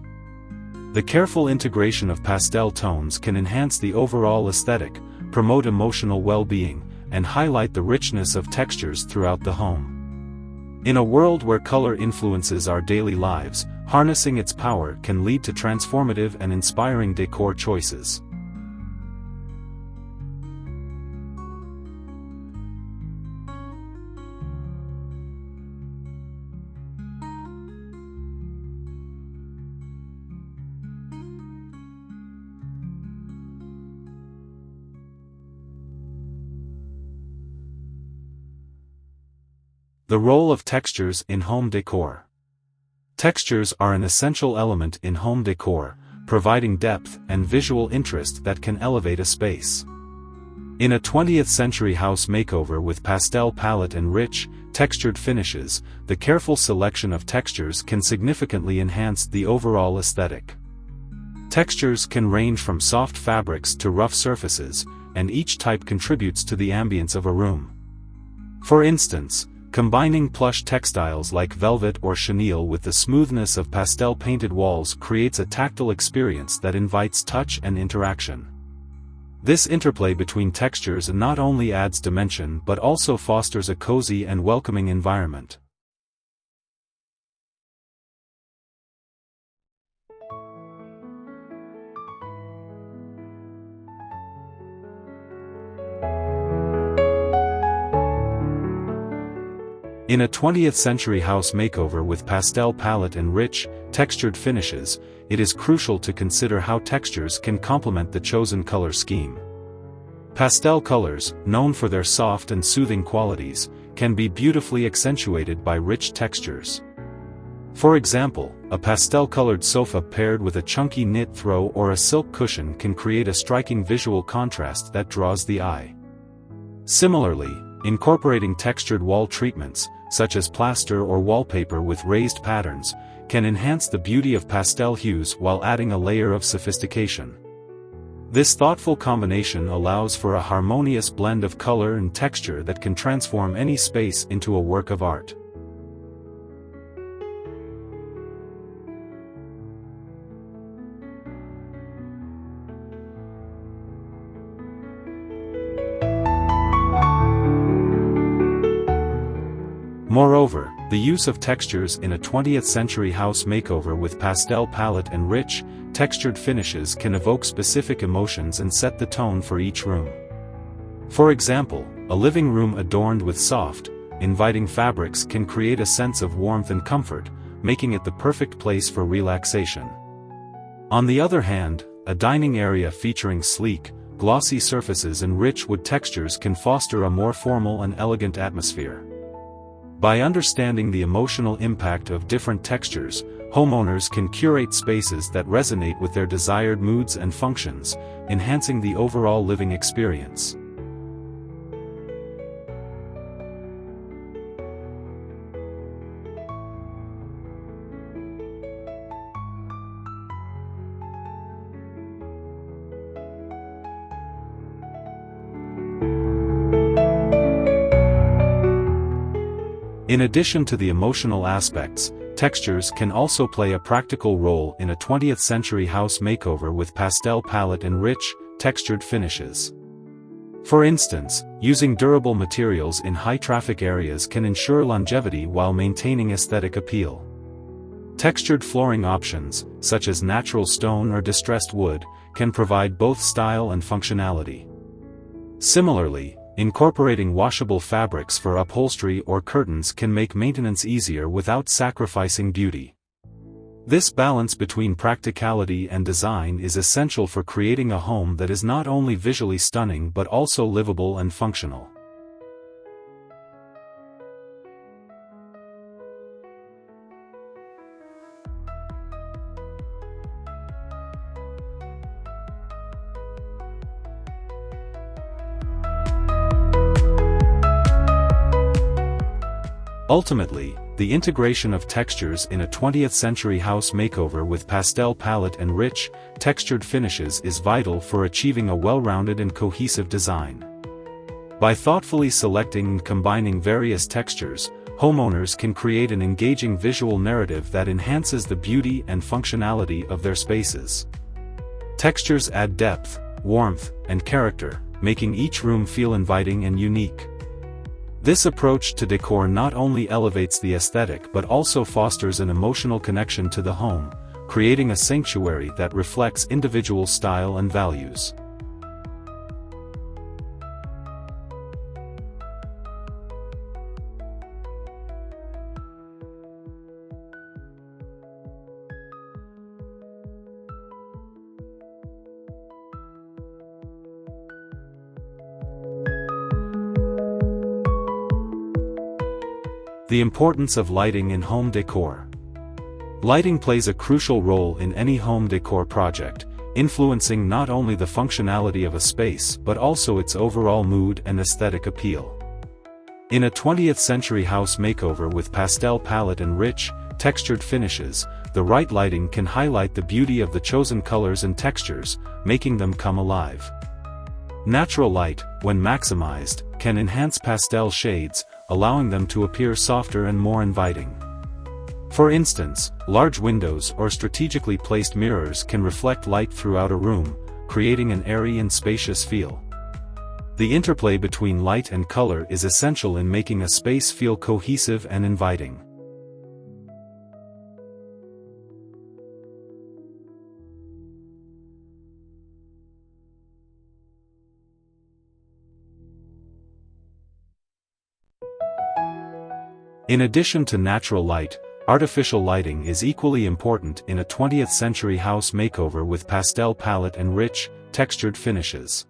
Speaker 1: The careful integration of pastel tones can enhance the overall aesthetic, promote emotional well-being, and highlight the richness of textures throughout the home. In a world where color influences our daily lives, harnessing its power can lead to transformative and inspiring decor choices. The role of textures in home decor. Textures are an essential element in home decor, providing depth and visual interest that can elevate a space. In a 20th century house makeover with Pastel Palette and Rich, textured finishes, the careful selection of textures can significantly enhance the overall aesthetic. Textures can range from soft fabrics to rough surfaces, and each type contributes to the ambience of a room. For instance, combining plush textiles like velvet or chenille with the smoothness of pastel-painted walls creates a tactile experience that invites touch and interaction. This interplay between textures not only adds dimension but also fosters a cozy and welcoming environment. In a 20th century house makeover with Pastel Palette and Rich, textured finishes, it is crucial to consider how textures can complement the chosen color scheme. Pastel colors, known for their soft and soothing qualities, can be beautifully accentuated by rich textures. For example, a pastel-colored sofa paired with a chunky knit throw or a silk cushion can create a striking visual contrast that draws the eye. Similarly, incorporating textured wall treatments, such as plaster or wallpaper with raised patterns, can enhance the beauty of pastel hues while adding a layer of sophistication. This thoughtful combination allows for a harmonious blend of color and texture that can transform any space into a work of art. Moreover, the use of textures in a 20th century house makeover with Pastel Palette and Rich, textured finishes can evoke specific emotions and set the tone for each room. For example, a living room adorned with soft, inviting fabrics can create a sense of warmth and comfort, making it the perfect place for relaxation. On the other hand, a dining area featuring sleek, glossy surfaces and rich wood textures can foster a more formal and elegant atmosphere. By understanding the emotional impact of different textures, homeowners can curate spaces that resonate with their desired moods and functions, enhancing the overall living experience. In addition to the emotional aspects, textures can also play a practical role in a 20th century house makeover with Pastel Palette and Rich, textured finishes. For instance, using durable materials in high-traffic areas can ensure longevity while maintaining aesthetic appeal. Textured flooring options, such as natural stone or distressed wood, can provide both style and functionality. Similarly, incorporating washable fabrics for upholstery or curtains can make maintenance easier without sacrificing beauty. This balance between practicality and design is essential for creating a home that is not only visually stunning but also livable and functional. Ultimately, the integration of textures in a 20th century house makeover with Pastel Palette and Rich, textured finishes is vital for achieving a well-rounded and cohesive design. By thoughtfully selecting and combining various textures, homeowners can create an engaging visual narrative that enhances the beauty and functionality of their spaces. Textures add depth, warmth, and character, making each room feel inviting and unique. This approach to decor not only elevates the aesthetic but also fosters an emotional connection to the home, creating a sanctuary that reflects individual style and values. The importance of lighting in home decor. Lighting plays a crucial role in any home decor project, influencing not only the functionality of a space but also its overall mood and aesthetic appeal. In a 20th century house makeover with Pastel Palette and Rich, textured finishes, the right lighting can highlight the beauty of the chosen colors and textures, making them come alive. Natural light, when maximized, can enhance pastel shades, allowing them to appear softer and more inviting. For instance, large windows or strategically placed mirrors can reflect light throughout a room, creating an airy and spacious feel. The interplay between light and color is essential in making a space feel cohesive and inviting. In addition to natural light, artificial lighting is equally important in a 20th century house makeover with Pastel Palette and Rich, textured finishes.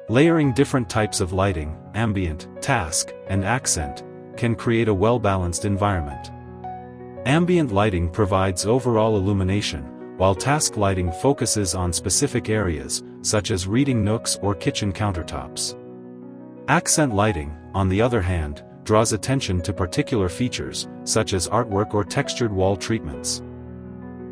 Speaker 1: Layering different types of lighting, ambient, task, and accent, can create a well-balanced environment. Ambient lighting provides overall illumination, while task lighting focuses on specific areas, such as reading nooks or kitchen countertops. Accent lighting, on the other hand, draws attention to particular features, such as artwork or textured wall treatments.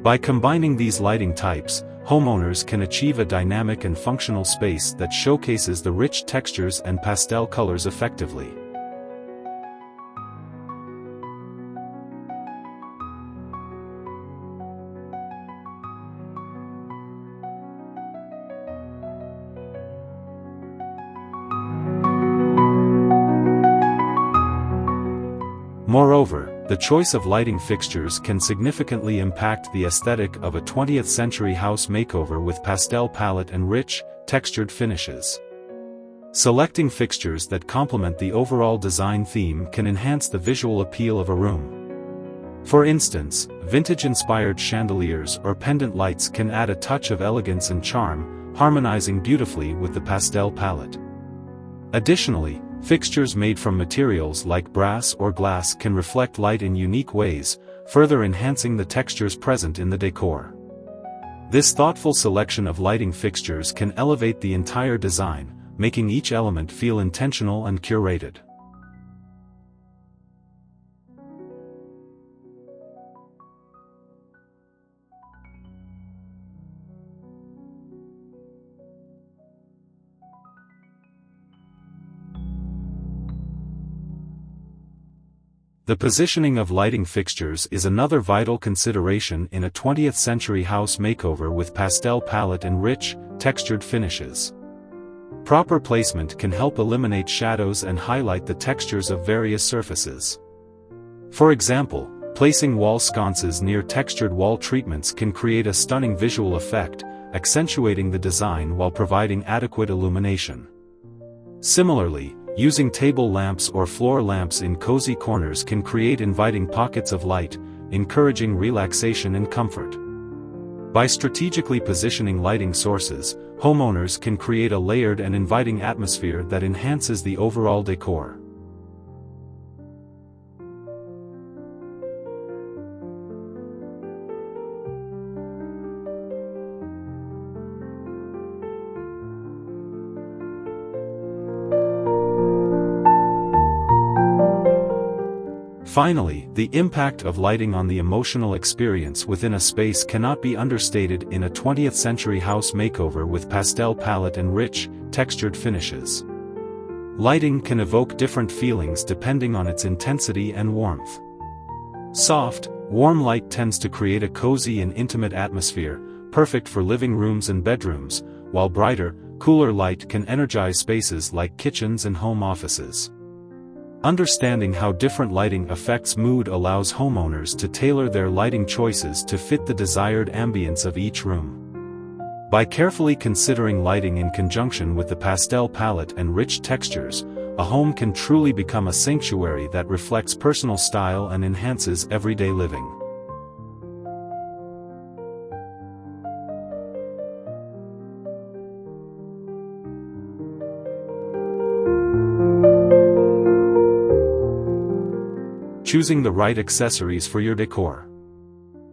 Speaker 1: By combining these lighting types, homeowners can achieve a dynamic and functional space that showcases the rich textures and pastel colors effectively. Moreover, the choice of lighting fixtures can significantly impact the aesthetic of a 20th century house makeover with Pastel Palette and Rich, textured finishes. Selecting fixtures that complement the overall design theme can enhance the visual appeal of a room. For instance, vintage-inspired chandeliers or pendant lights can add a touch of elegance and charm, harmonizing beautifully with the pastel palette. Additionally, fixtures made from materials like brass or glass can reflect light in unique ways, further enhancing the textures present in the decor. This thoughtful selection of lighting fixtures can elevate the entire design, making each element feel intentional and curated. The positioning of lighting fixtures is another vital consideration in a 20th century house makeover with Pastel Palette and Rich, textured finishes. Proper placement can help eliminate shadows and highlight the textures of various surfaces. For example, placing wall sconces near textured wall treatments can create a stunning visual effect, accentuating the design while providing adequate illumination. Similarly, using table lamps or floor lamps in cozy corners can create inviting pockets of light, encouraging relaxation and comfort. By strategically positioning lighting sources, homeowners can create a layered and inviting atmosphere that enhances the overall decor. Finally, the impact of lighting on the emotional experience within a space cannot be understated in a 20th century house makeover with Pastel Palette and Rich, textured finishes. Lighting can evoke different feelings depending on its intensity and warmth. Soft, warm light tends to create a cozy and intimate atmosphere, perfect for living rooms and bedrooms, while brighter, cooler light can energize spaces like kitchens and home offices. Understanding how different lighting affects mood allows homeowners to tailor their lighting choices to fit the desired ambience of each room. By carefully considering lighting in conjunction with the pastel palette and rich textures, a home can truly become a sanctuary that reflects personal style and enhances everyday living. Choosing the right accessories for your decor.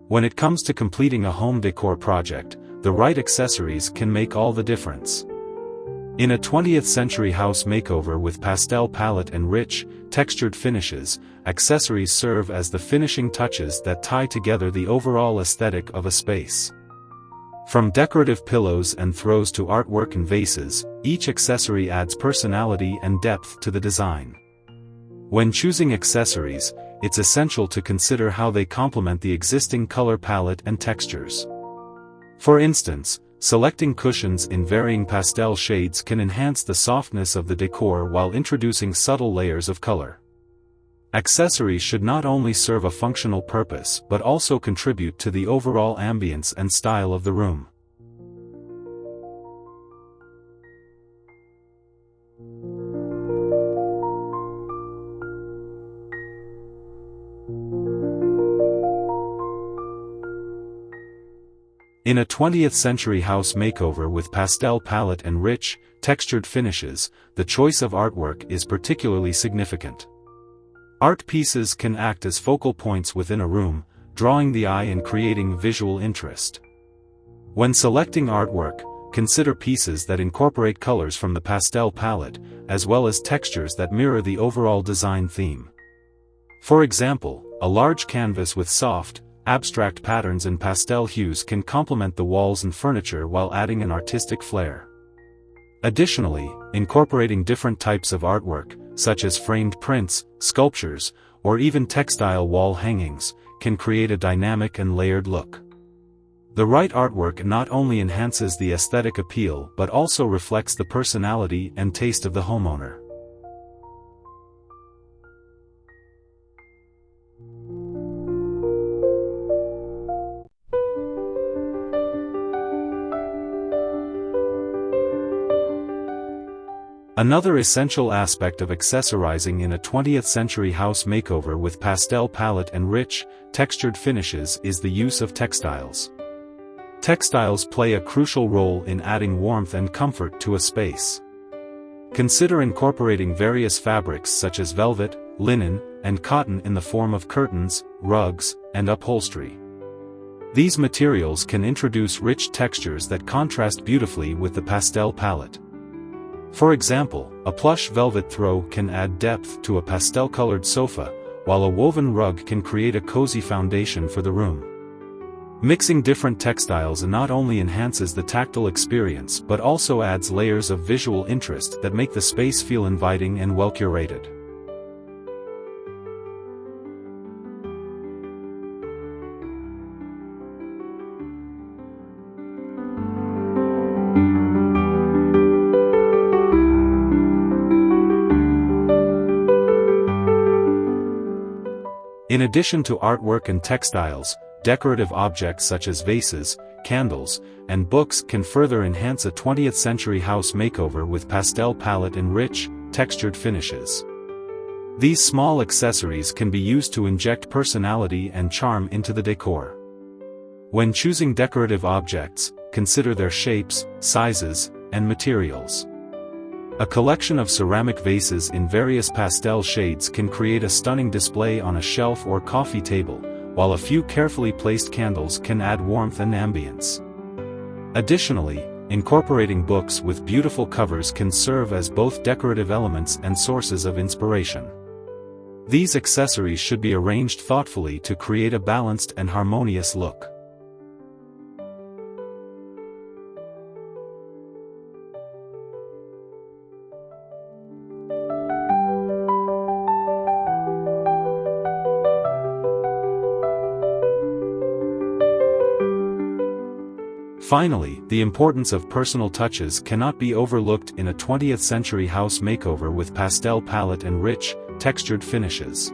Speaker 1: When it comes to completing a home decor project, the right accessories can make all the difference. In a 20th century house makeover with pastel palette and rich, textured finishes, accessories serve as the finishing touches that tie together the overall aesthetic of a space. From decorative pillows and throws to artwork and vases, each accessory adds personality and depth to the design. When choosing accessories, it's essential to consider how they complement the existing color palette and textures. For instance, selecting cushions in varying pastel shades can enhance the softness of the decor while introducing subtle layers of color. Accessories should not only serve a functional purpose but also contribute to the overall ambience and style of the room. In a 20th century house makeover with pastel palette and rich, textured finishes, the choice of artwork is particularly significant. Art pieces can act as focal points within a room, drawing the eye and creating visual interest. When selecting artwork, consider pieces that incorporate colors from the pastel palette, as well as textures that mirror the overall design theme. For example, a large canvas with soft, abstract patterns and pastel hues can complement the walls and furniture while adding an artistic flair. Additionally, incorporating different types of artwork, such as framed prints, sculptures, or even textile wall hangings, can create a dynamic and layered look. The right artwork not only enhances the aesthetic appeal but also reflects the personality and taste of the homeowner. Another essential aspect of accessorizing in a 20th century house makeover with pastel palette and rich, textured finishes is the use of textiles. Textiles play a crucial role in adding warmth and comfort to a space. Consider incorporating various fabrics such as velvet, linen, and cotton in the form of curtains, rugs, and upholstery. These materials can introduce rich textures that contrast beautifully with the pastel palette. For example, a plush velvet throw can add depth to a pastel-colored sofa, while a woven rug can create a cozy foundation for the room. Mixing different textiles not only enhances the tactile experience but also adds layers of visual interest that make the space feel inviting and well-curated. In addition to artwork and textiles, decorative objects such as vases, candles, and books can further enhance a 20th century house makeover with pastel palette and rich, textured finishes. These small accessories can be used to inject personality and charm into the decor. When choosing decorative objects, consider their shapes, sizes, and materials. A collection of ceramic vases in various pastel shades can create a stunning display on a shelf or coffee table, while a few carefully placed candles can add warmth and ambience. Additionally, incorporating books with beautiful covers can serve as both decorative elements and sources of inspiration. These accessories should be arranged thoughtfully to create a balanced and harmonious look. Finally, the importance of personal touches cannot be overlooked in a 20th century house makeover with Pastel Palette and Rich, textured finishes.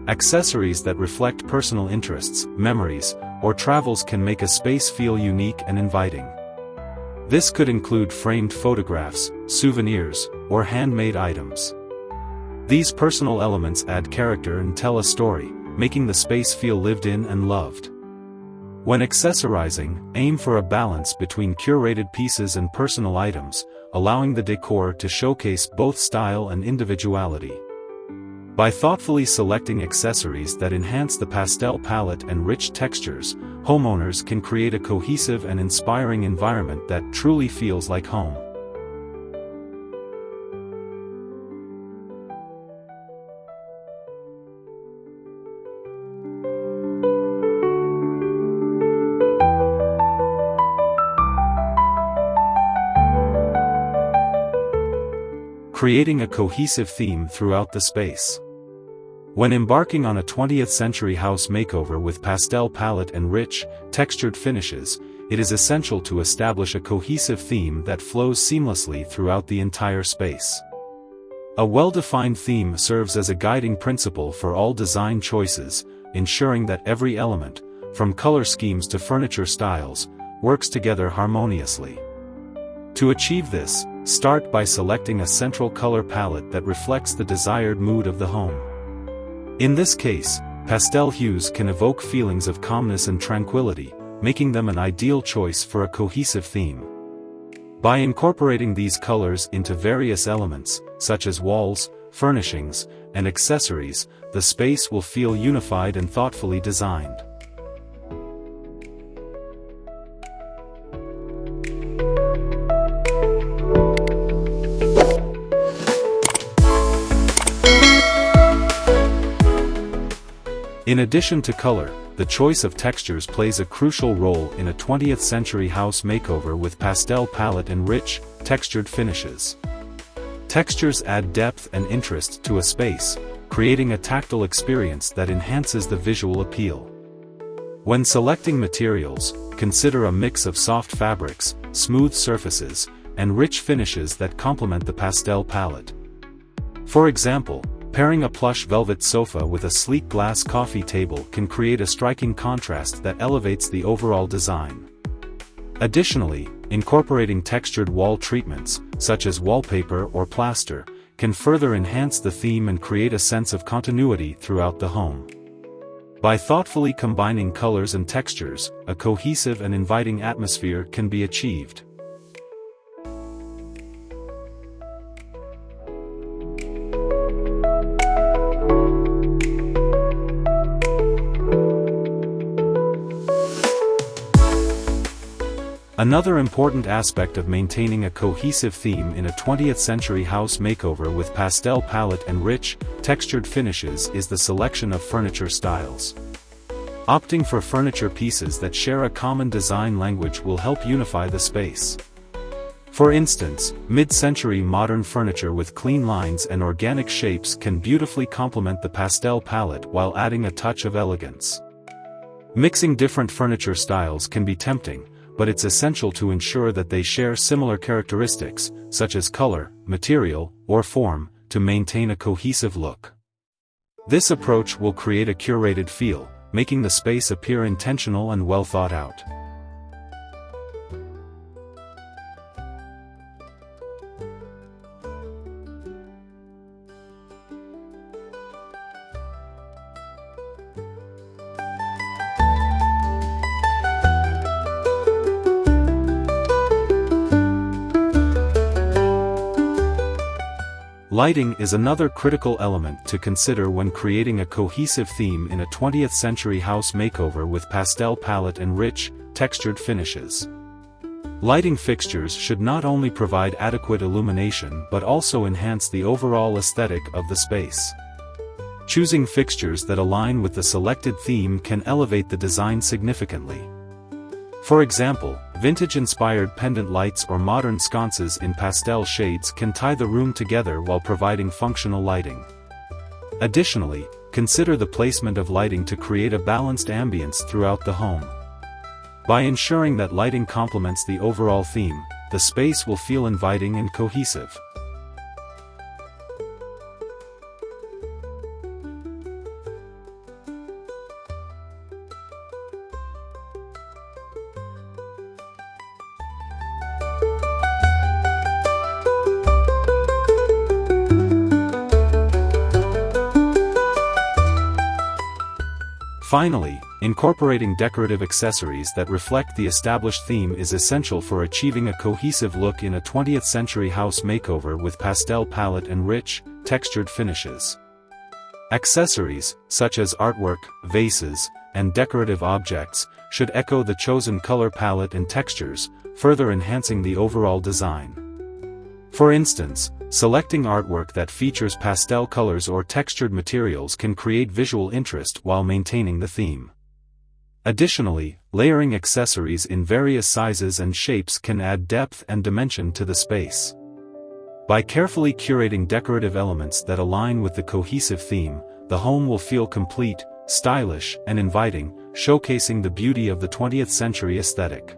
Speaker 1: Accessories that reflect personal interests, memories, or travels can make a space feel unique and inviting. This could include framed photographs, souvenirs, or handmade items. These personal elements add character and tell a story, making the space feel lived in and loved. When accessorizing, aim for a balance between curated pieces and personal items, allowing the decor to showcase both style and individuality. By thoughtfully selecting accessories that enhance the pastel palette and rich textures, homeowners can create a cohesive and inspiring environment that truly feels like home. Creating a cohesive theme throughout the space. When embarking on a 20th century house makeover with Pastel Palette and Rich, textured finishes, it is essential to establish a cohesive theme that flows seamlessly throughout the entire space. A well-defined theme serves as a guiding principle for all design choices, ensuring that every element, from color schemes to furniture styles, works together harmoniously. To achieve this, start by selecting a central color palette that reflects the desired mood of the home. In this case, pastel hues can evoke feelings of calmness and tranquility, making them an ideal choice for a cohesive theme. By incorporating these colors into various elements, such as walls, furnishings, and accessories, the space will feel unified and thoughtfully designed. In addition to color, the choice of textures plays a crucial role in a 20th century house makeover with Pastel Palette and Rich, textured finishes. Textures add depth and interest to a space, creating a tactile experience that enhances the visual appeal. When selecting materials, consider a mix of soft fabrics, smooth surfaces, and rich finishes that complement the pastel palette. For example, pairing a plush velvet sofa with a sleek glass coffee table can create a striking contrast that elevates the overall design. Additionally, incorporating textured wall treatments, such as wallpaper or plaster, can further enhance the theme and create a sense of continuity throughout the home. By thoughtfully combining colors and textures, a cohesive and inviting atmosphere can be achieved. Another important aspect of maintaining a cohesive theme in a 20th century house makeover with Pastel Palette and Rich, textured finishes is the selection of furniture styles. Opting for furniture pieces that share a common design language will help unify the space. For instance, mid-century modern furniture with clean lines and organic shapes can beautifully complement the pastel palette while adding a touch of elegance. Mixing different furniture styles can be tempting, but it's essential to ensure that they share similar characteristics, such as color, material, or form, to maintain a cohesive look. This approach will create a curated feel, making the space appear intentional and well thought out. Lighting is another critical element to consider when creating a cohesive theme in a 20th century house makeover with Pastel Palette and Rich, textured finishes. Lighting fixtures should not only provide adequate illumination but also enhance the overall aesthetic of the space. Choosing fixtures that align with the selected theme can elevate the design significantly. For example, vintage-inspired pendant lights or modern sconces in pastel shades can tie the room together while providing functional lighting. Additionally, consider the placement of lighting to create a balanced ambience throughout the home. By ensuring that lighting complements the overall theme, the space will feel inviting and cohesive. Finally, incorporating decorative accessories that reflect the established theme is essential for achieving a cohesive look in a 20th century house makeover with Pastel Palette and Rich, textured finishes. Accessories, such as artwork, vases, and decorative objects, should echo the chosen color palette and textures, further enhancing the overall design. For instance, selecting artwork that features pastel colors or textured materials can create visual interest while maintaining the theme. Additionally, layering accessories in various sizes and shapes can add depth and dimension to the space. By carefully curating decorative elements that align with the cohesive theme, the home will feel complete, stylish, and inviting, showcasing the beauty of the 20th century aesthetic.